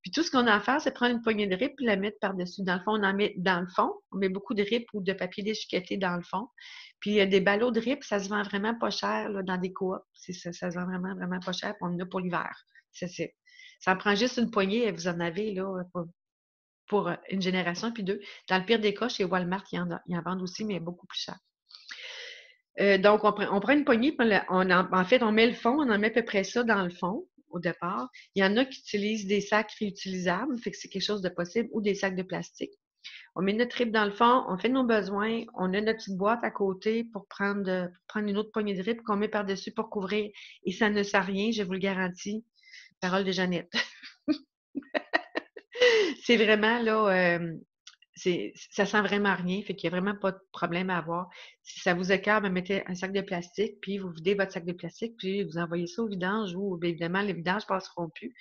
Puis tout ce qu'on a à faire, c'est prendre une poignée de rip et la mettre par-dessus. Dans le fond, on en met dans le fond, on met beaucoup de rip ou de papier déchiqueté dans le fond. Puis il y a des ballots de rip, ça se vend vraiment pas cher là, dans des coops. Ça se vend vraiment, vraiment pas cher, puis on en a pour l'hiver. Ça en prend juste une poignée et vous en avez là, pour une génération, puis deux. Dans le pire des cas, chez Walmart, ils en vendent aussi, mais beaucoup plus cher. Donc, on prend une poignée, puis en fait, on met le fond, on en met à peu près ça dans le fond au départ. Il y en a qui utilisent des sacs réutilisables, fait que c'est quelque chose de possible, ou des sacs de plastique. On met notre rip dans le fond, on fait nos besoins, on a notre petite boîte à côté pour prendre une autre poignée de rip qu'on met par-dessus pour couvrir. Et ça ne sert à rien, je vous le garantis. Parole de Jeannette. C'est vraiment là, ça sent vraiment rien, fait qu'il n'y a vraiment pas de problème à avoir. Si ça vous écarte, ben, mettez un sac de plastique, puis vous videz votre sac de plastique, puis vous envoyez ça au vidange où, bien évidemment, les vidanges ne passeront plus.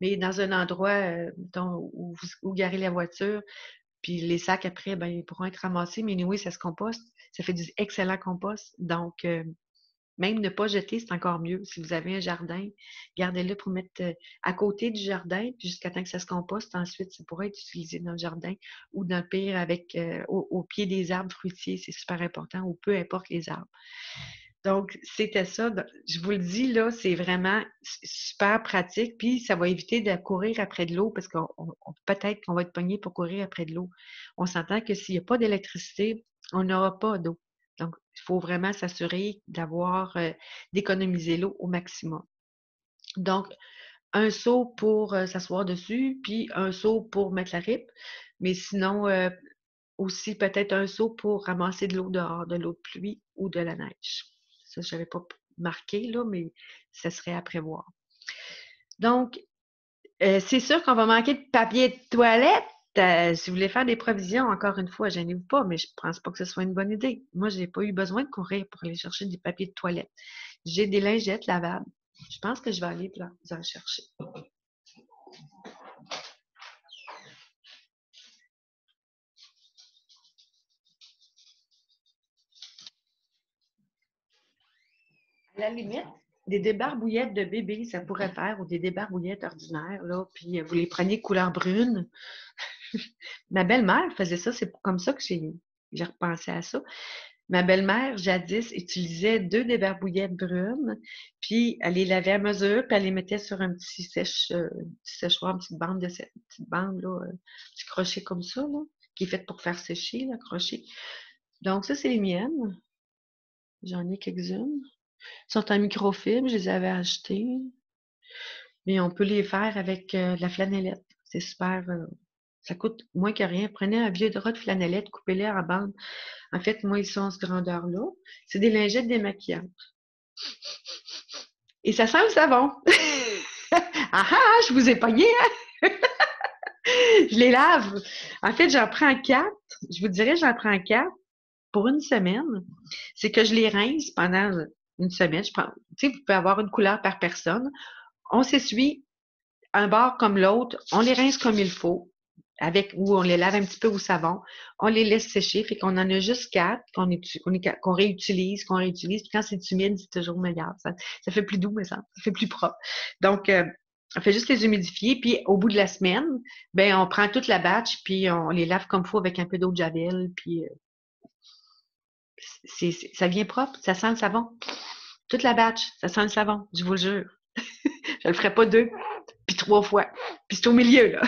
Mais dans un endroit mettons, où garer la voiture, puis les sacs après, ben, ils pourront être ramassés, mais oui, ça se composte. Ça fait du excellent compost. Donc, même ne pas jeter, c'est encore mieux. Si vous avez un jardin, gardez-le pour mettre à côté du jardin, puis jusqu'à temps que ça se composte. Ensuite, ça pourrait être utilisé dans le jardin ou dans le pire avec au pied des arbres fruitiers. C'est super important, ou peu importe les arbres. Donc, c'était ça. Je vous le dis, là, c'est vraiment super pratique. Puis, ça va éviter de courir après de l'eau parce que peut-être qu'on va être pogné pour courir après de l'eau. On s'entend que s'il n'y a pas d'électricité, on n'aura pas d'eau. Donc, il faut vraiment s'assurer d'économiser l'eau au maximum. Donc, un seau pour s'asseoir dessus, puis un seau pour mettre la ripe. Mais sinon, aussi peut-être un seau pour ramasser de l'eau dehors, de l'eau de pluie ou de la neige. Ça, je n'avais pas marqué, là, mais ça serait à prévoir. Donc, c'est sûr qu'on va manquer de papier de toilette. Si vous voulez faire des provisions, encore une fois, gênez-vous pas, mais je ne pense pas que ce soit une bonne idée. Moi, je n'ai pas eu besoin de courir pour aller chercher des papiers de toilette. J'ai des lingettes lavables. Je pense que je vais aller vous en chercher. À la limite, des débarbouillettes de bébé, ça pourrait faire, ou des débarbouillettes ordinaires, là, puis vous les prenez couleur brune. Ma belle-mère faisait ça, c'est comme ça que j'ai repensé à ça. Ma belle-mère, jadis, utilisait 2 débarbouillettes brunes, puis elle les lavait à mesure, puis elle les mettait sur un petit séchoir, une petite bande petite bande, là, un petit crochet comme ça, là, qui est fait pour faire sécher, le crochet. Donc, ça, c'est les miennes. J'en ai quelques-unes. Ils sont en microfibre, je les avais achetées. Mais on peut les faire avec de la flanellette. C'est super. Ça coûte moins que rien. Prenez un vieux drap de flanellette, coupez-les en bande. En fait, moi, ils sont en cette grandeur-là. C'est des lingettes démaquillantes. Et ça sent le savon. Ah ah, je vous ai pogné, hein? Je les lave. En fait, j'en prends 4. Je vous dirais, j'en prends 4 pour une semaine. C'est que je les rince pendant une semaine. Tu sais, vous pouvez avoir une couleur par personne. On s'essuie un bord comme l'autre. On les rince comme il faut. Ou on les lave un petit peu au savon, on les laisse sécher, fait qu'on en a juste 4 qu'on réutilise, puis quand c'est humide, c'est toujours meilleur. Ça fait plus doux, mais ça fait plus propre. Donc, on fait juste les humidifier, puis au bout de la semaine, ben on prend toute la batch, puis on les lave comme il faut avec un peu d'eau de javel, puis ça vient propre, ça sent le savon. Toute la batch, ça sent le savon, je vous le jure. Je le ferai pas 2, puis 3 fois, puis c'est au milieu, là.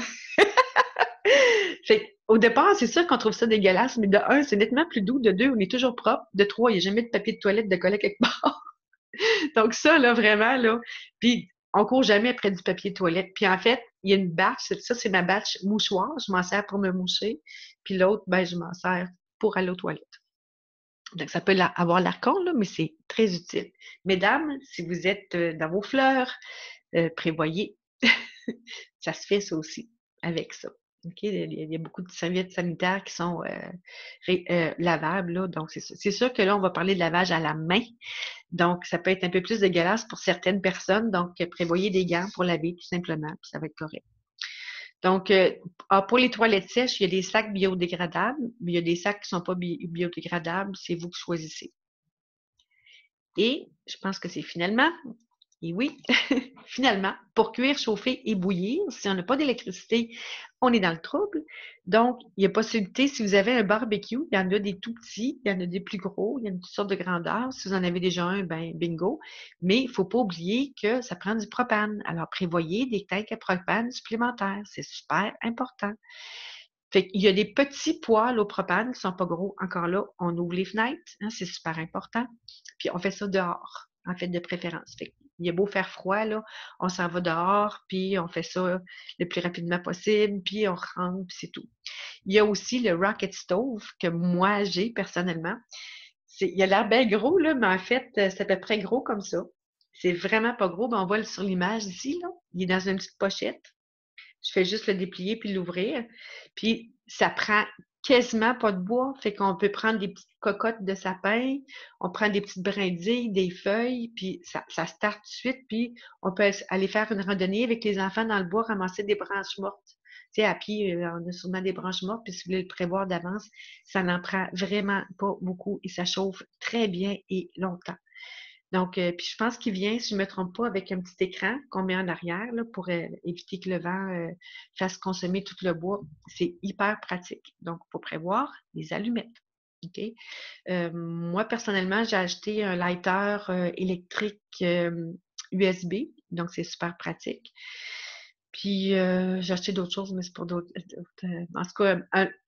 Fait au départ, c'est sûr qu'on trouve ça dégueulasse, mais de un, c'est nettement plus doux. De deux, on est toujours propre. De trois, il n'y a jamais de papier de toilette de coller quelque part. Donc ça, là, vraiment, là. Puis, on court jamais après du papier de toilette. Puis en fait, il y a une batch. Ça, c'est ma batch mouchoir. Je m'en sers pour me moucher. Puis l'autre, ben, je m'en sers pour aller aux toilettes. Donc, ça peut avoir l'air con, là, mais c'est très utile. Mesdames, si vous êtes dans vos fleurs, prévoyez. Ça se fait ça aussi avec ça. OK? Il y a beaucoup de serviettes sanitaires qui sont lavables. Là. Donc, c'est sûr que là, on va parler de lavage à la main. Donc, ça peut être un peu plus dégueulasse pour certaines personnes. Donc, prévoyez des gants pour laver tout simplement, puis ça va être correct. Donc, pour les toilettes sèches, il y a des sacs biodégradables, mais il y a des sacs qui ne sont pas biodégradables. C'est vous qui choisissez. Et je pense que c'est finalement et oui, finalement, pour cuire, chauffer et bouillir, si on n'a pas d'électricité, on est dans le trouble. Donc, il y a possibilité, si vous avez un barbecue, il y en a des tout petits, il y en a des plus gros, il y a une toutes sortes de grandeurs. Si vous en avez déjà un, ben bingo. Mais il ne faut pas oublier que ça prend du propane. Alors, prévoyez des tanks à propane supplémentaires. C'est super important. Fait qu'il y a des petits poêles au propane qui ne sont pas gros. Encore là, on ouvre les fenêtres, hein, c'est super important. Puis on fait ça dehors, en fait, de préférence. Fait il y a beau faire froid, là, on s'en va dehors, puis on fait ça le plus rapidement possible, puis on rentre, puis c'est tout. Il y a aussi le Rocket Stove que moi j'ai personnellement. Il a l'air bien gros, là, mais en fait, c'est à peu près gros comme ça. C'est vraiment pas gros, mais on voit sur l'image ici, là. Il est dans une petite pochette. Je fais juste le déplier puis l'ouvrir. Puis ça prend quasiment pas de bois. Fait qu'on peut prendre des petites cocottes de sapin, on prend des petites brindilles, des feuilles, puis ça start tout de suite, puis on peut aller faire une randonnée avec les enfants dans le bois, ramasser des branches mortes. Tu sais, à pied, on a sûrement des branches mortes, puis si vous voulez le prévoir d'avance, ça n'en prend vraiment pas beaucoup et ça chauffe très bien et longtemps. Donc, puis je pense qu'il vient, si je ne me trompe pas, avec un petit écran qu'on met en arrière là, pour éviter que le vent fasse consommer tout le bois. C'est hyper pratique. Donc, il faut prévoir les allumettes. OK? Moi, personnellement, j'ai acheté un lighter électrique USB. Donc, c'est super pratique. Puis, j'ai acheté d'autres choses, mais c'est pour d'autres. En tout cas,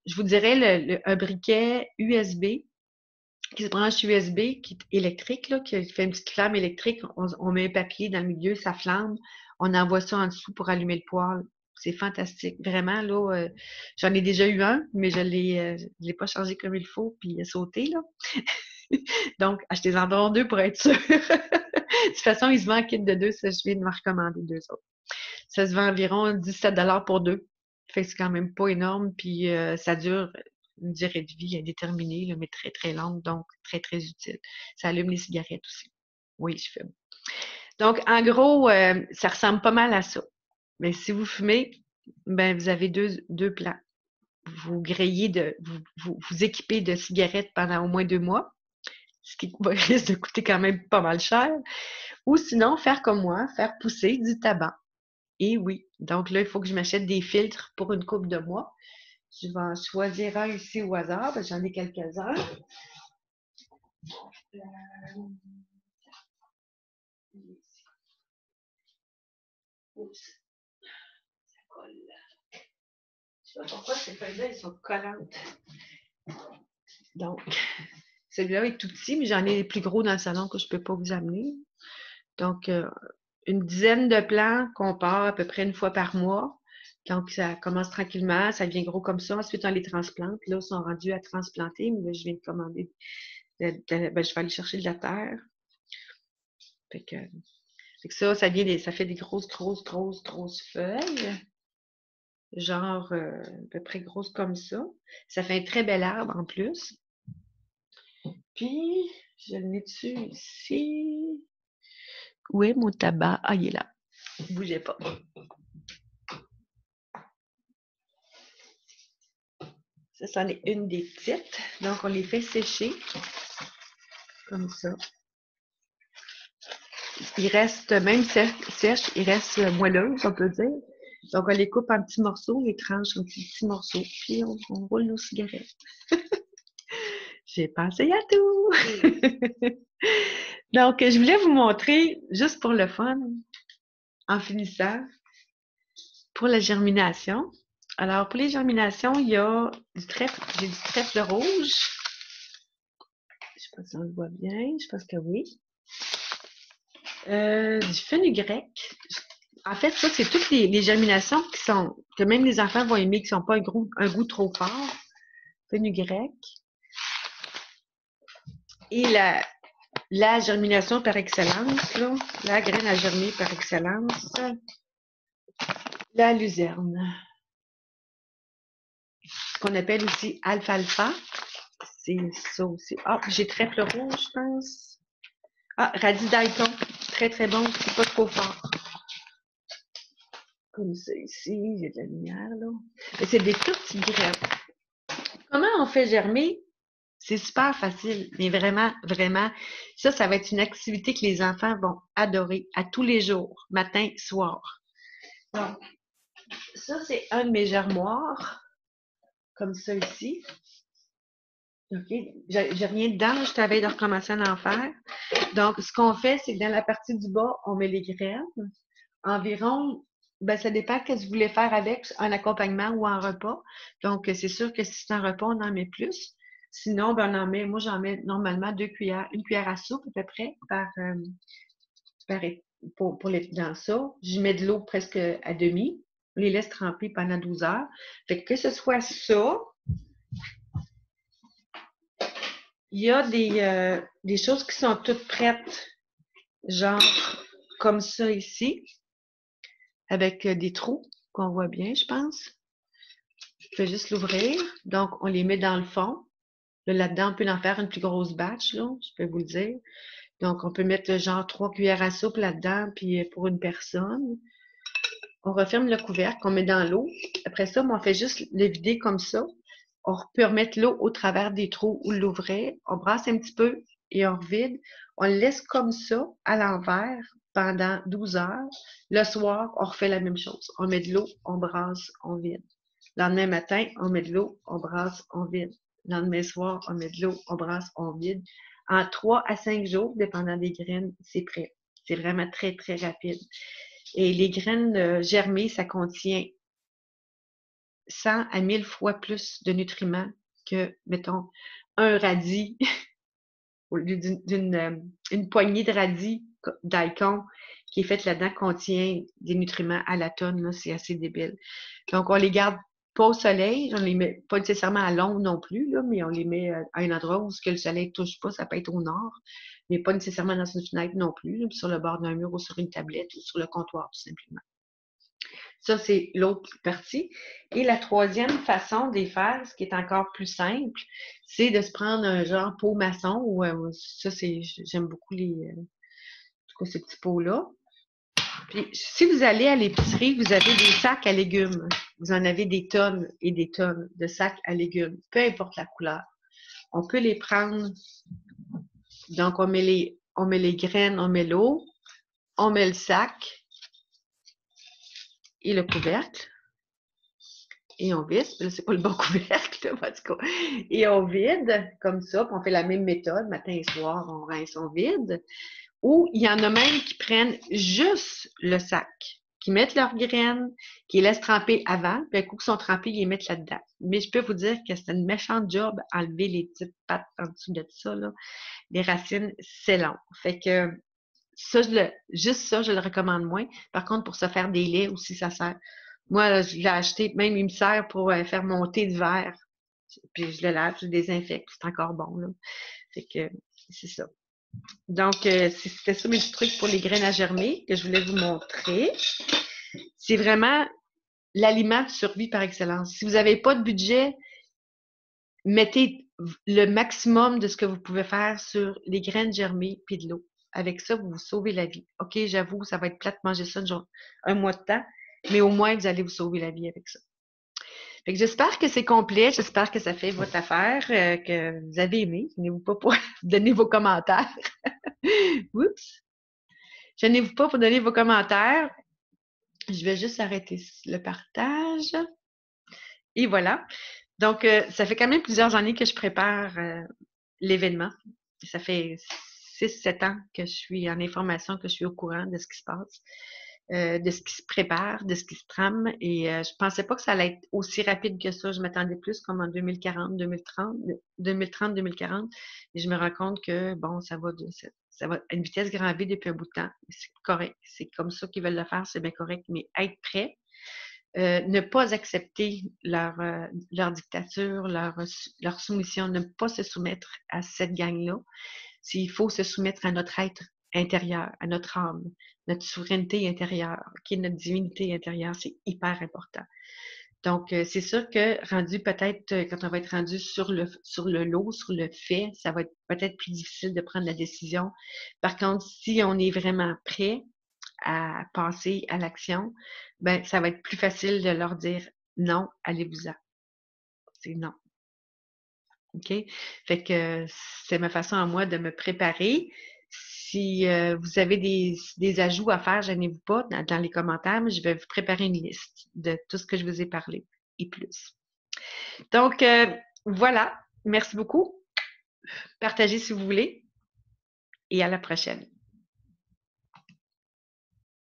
je vous dirais un briquet USB qui se branche USB, qui est électrique, là, qui fait une petite flamme électrique. On met un papier dans le milieu, ça flambe. On envoie ça en dessous pour allumer le poêle. C'est fantastique. Vraiment, là, j'en ai déjà eu un, mais je l'ai pas chargé comme il faut, puis il a sauté, là. Donc, achetez-en donc deux pour être sûr. De toute façon, il se vend en kit de deux, ça, je viens de me recommander deux autres. Ça se vend environ 17 $ pour deux. Fait que c'est quand même pas énorme, puis ça dure une durée de vie indéterminée, là, mais très, très longue, donc très, très utile. Ça allume les cigarettes aussi. Oui, je fume. Donc, en gros, ça ressemble pas mal à ça. Mais si vous fumez, ben vous avez deux plans. Vous grillez vous équipez de cigarettes pendant au moins 2 mois, ce qui risque de coûter quand même pas mal cher. Ou sinon, faire comme moi, faire pousser du tabac. Et oui, donc là, il faut que je m'achète des filtres pour une couple de mois. Je vais en choisir un ici au hasard, parce que j'en ai quelques-uns. Oups, ça colle. Je sais pas pourquoi ces feuilles-là, elles sont collantes. Donc, celui-là est tout petit, mais j'en ai des plus gros dans le salon que je ne peux pas vous amener. Donc, une dizaine de plants qu'on part à peu près une fois par mois. Donc, ça commence tranquillement, ça devient gros comme ça. Ensuite, on les transplante. Là, ils sont rendus à transplanter, mais là, je viens de commander. Ben, je vais aller chercher de la terre. Fait que ça fait des grosses feuilles. Genre, à peu près grosses comme ça. Ça fait un très bel arbre en plus. Puis, je le mets dessus ici. Où est mon tabac? Ah, il est là. Ne bougez pas. Ça, c'en est une des petites. Donc, on les fait sécher. Comme ça. Il reste, même sèche, il reste moelleux, on peut dire. Donc, on les coupe en petits morceaux, les tranches en petits morceaux, puis on roule nos cigarettes. J'ai pensé à tout! Donc, je voulais vous montrer, juste pour le fun, en finissant, pour la germination. Alors, pour les germinations, il y a j'ai du trèfle rouge. Je ne sais pas si on le voit bien, je pense que oui. Du fenugrec. En fait, ça, c'est toutes les germinations que même les enfants vont aimer, qui ne sont pas un goût trop fort. Fenugrec. Et la germination par excellence, là, la graine à germer par excellence, la luzerne. Ce qu'on appelle aussi alfalfa. C'est ça aussi. Ah, j'ai trèfle rouge, je pense. Ah, radis daikon. Très, très bon. C'est pas trop fort. Comme ça ici. Il y a de la lumière, là. Et c'est des toutes petites graines. Comment on fait germer? C'est super facile, mais vraiment, vraiment, ça va être une activité que les enfants vont adorer à tous les jours, matin, soir. Donc, ça, c'est un de mes germoirs, comme ça ici. OK? J'ai rien dedans, je t'avais de recommencer à en faire. Donc, ce qu'on fait, c'est que dans la partie du bas, on met les graines. Environ, ben, ça dépend ce que vous voulez faire avec, un accompagnement ou un repas. Donc, c'est sûr que si c'est un repas, on en met plus. Sinon, ben, moi, j'en mets normalement 2 cuillères, une cuillère à soupe à peu près dans ça. J'y mets de l'eau presque à demi. On les laisse tremper pendant 12 heures. Fait que ce soit ça, il y a des choses qui sont toutes prêtes, genre comme ça ici, avec des trous qu'on voit bien, je pense. Je vais juste l'ouvrir. Donc, on les met dans le fond. Là-dedans, on peut en faire une plus grosse batch, là, je peux vous le dire. Donc, on peut mettre genre 3 cuillères à soupe là-dedans, puis pour une personne. On referme le couvercle, on met dans l'eau. Après ça, on fait juste le vider comme ça. On peut remettre l'eau au travers des trous ou l'ouvrir. On brasse un petit peu et on revide. On le laisse comme ça, à l'envers, pendant 12 heures. Le soir, on refait la même chose. On met de l'eau, on brasse, on vide. Le lendemain matin, on met de l'eau, on brasse, on vide. Le lendemain soir, on met de l'eau, on brasse, on vide. En 3 à 5 jours, dépendant des graines, c'est prêt. C'est vraiment très, très rapide. Et les graines germées, ça contient 100 à 1000 fois plus de nutriments que, mettons, un radis, au lieu une poignée de radis daikon qui est faite là-dedans contient des nutriments à la tonne. C'est assez débile. Donc, on les garde pas au soleil, on les met pas nécessairement à l'ombre non plus, là, mais on les met à un endroit où que le soleil ne touche pas, ça peut être au nord, mais pas nécessairement dans une fenêtre non plus, là, sur le bord d'un mur ou sur une tablette ou sur le comptoir, tout simplement. Ça, c'est l'autre partie. Et la troisième façon de les faire, ce qui est encore plus simple, c'est de se prendre un genre pot maçon, ou ça, j'aime beaucoup ces petits pots-là. Puis, si vous allez à l'épicerie, vous avez des sacs à légumes. Vous en avez des tonnes et des tonnes de sacs à légumes, peu importe la couleur. On peut les prendre. Donc, on met les graines, on met l'eau, on met le sac et le couvercle. Et on vide. Là, c'est pas le bon couvercle, en tout cas. Et on vide, comme ça, puis on fait la même méthode, matin et soir, on rince, on vide. Ou il y en a même qui prennent juste le sac, qui mettent leurs graines, qui les laissent tremper avant, puis un coup qu'ils sont trempés, ils les mettent là-dedans. Mais je peux vous dire que c'est une méchante job, enlever les petites pattes en dessous de ça, là. Les racines, c'est long. Fait que ça, juste ça, je le recommande moins. Par contre, pour se faire des laits aussi, ça sert. Moi, je l'ai acheté, même il me sert pour faire mon thé de verre. Puis je le lave, je le désinfecte, c'est encore bon, là. Fait que c'est ça. Donc, c'était ça mes petits trucs pour les graines à germer que je voulais vous montrer. C'est vraiment l'aliment de survie par excellence. Si vous n'avez pas de budget, mettez le maximum de ce que vous pouvez faire sur les graines germées puis de l'eau. Avec ça, vous vous sauvez la vie. OK, j'avoue, ça va être plate de manger ça un mois de temps, mais au moins, vous allez vous sauver la vie avec ça. Fait que j'espère que c'est complet, j'espère que ça fait votre affaire, que vous avez aimé. Gênez-vous pas pour donner vos commentaires. Oups! Gênez-vous pas pour donner vos commentaires. Je vais juste arrêter le partage. Et voilà. Donc, ça fait quand même plusieurs années que je prépare l'événement. Ça fait 6-7 ans que je suis en information, que je suis au courant de ce qui se passe, de ce qui se prépare, de ce qui se trame. Et je pensais pas que ça allait être aussi rapide que ça. Je m'attendais plus comme en 2040, 2040. Et je me rends compte que, bon, ça va à une vitesse grand V depuis un bout de temps. C'est correct. C'est comme ça qu'ils veulent le faire, c'est bien correct. Mais être prêt, ne pas accepter leur dictature, leur soumission, ne pas se soumettre à cette gang-là. S'il faut se soumettre à notre être intérieur, à notre âme, notre souveraineté intérieure, qui est notre divinité intérieure, c'est hyper important. Donc, c'est sûr que rendu peut-être, quand on va être rendu sur le lot, sur le fait, ça va être peut-être plus difficile de prendre la décision. Par contre, si on est vraiment prêt à passer à l'action, ben, ça va être plus facile de leur dire non, allez-vous-en. C'est non. OK? Fait que c'est ma façon à moi de me préparer. Si vous avez des ajouts à faire, gênez-vous pas dans les commentaires, mais je vais vous préparer une liste de tout ce que je vous ai parlé et plus. Donc, voilà. Merci beaucoup. Partagez si vous voulez et à la prochaine.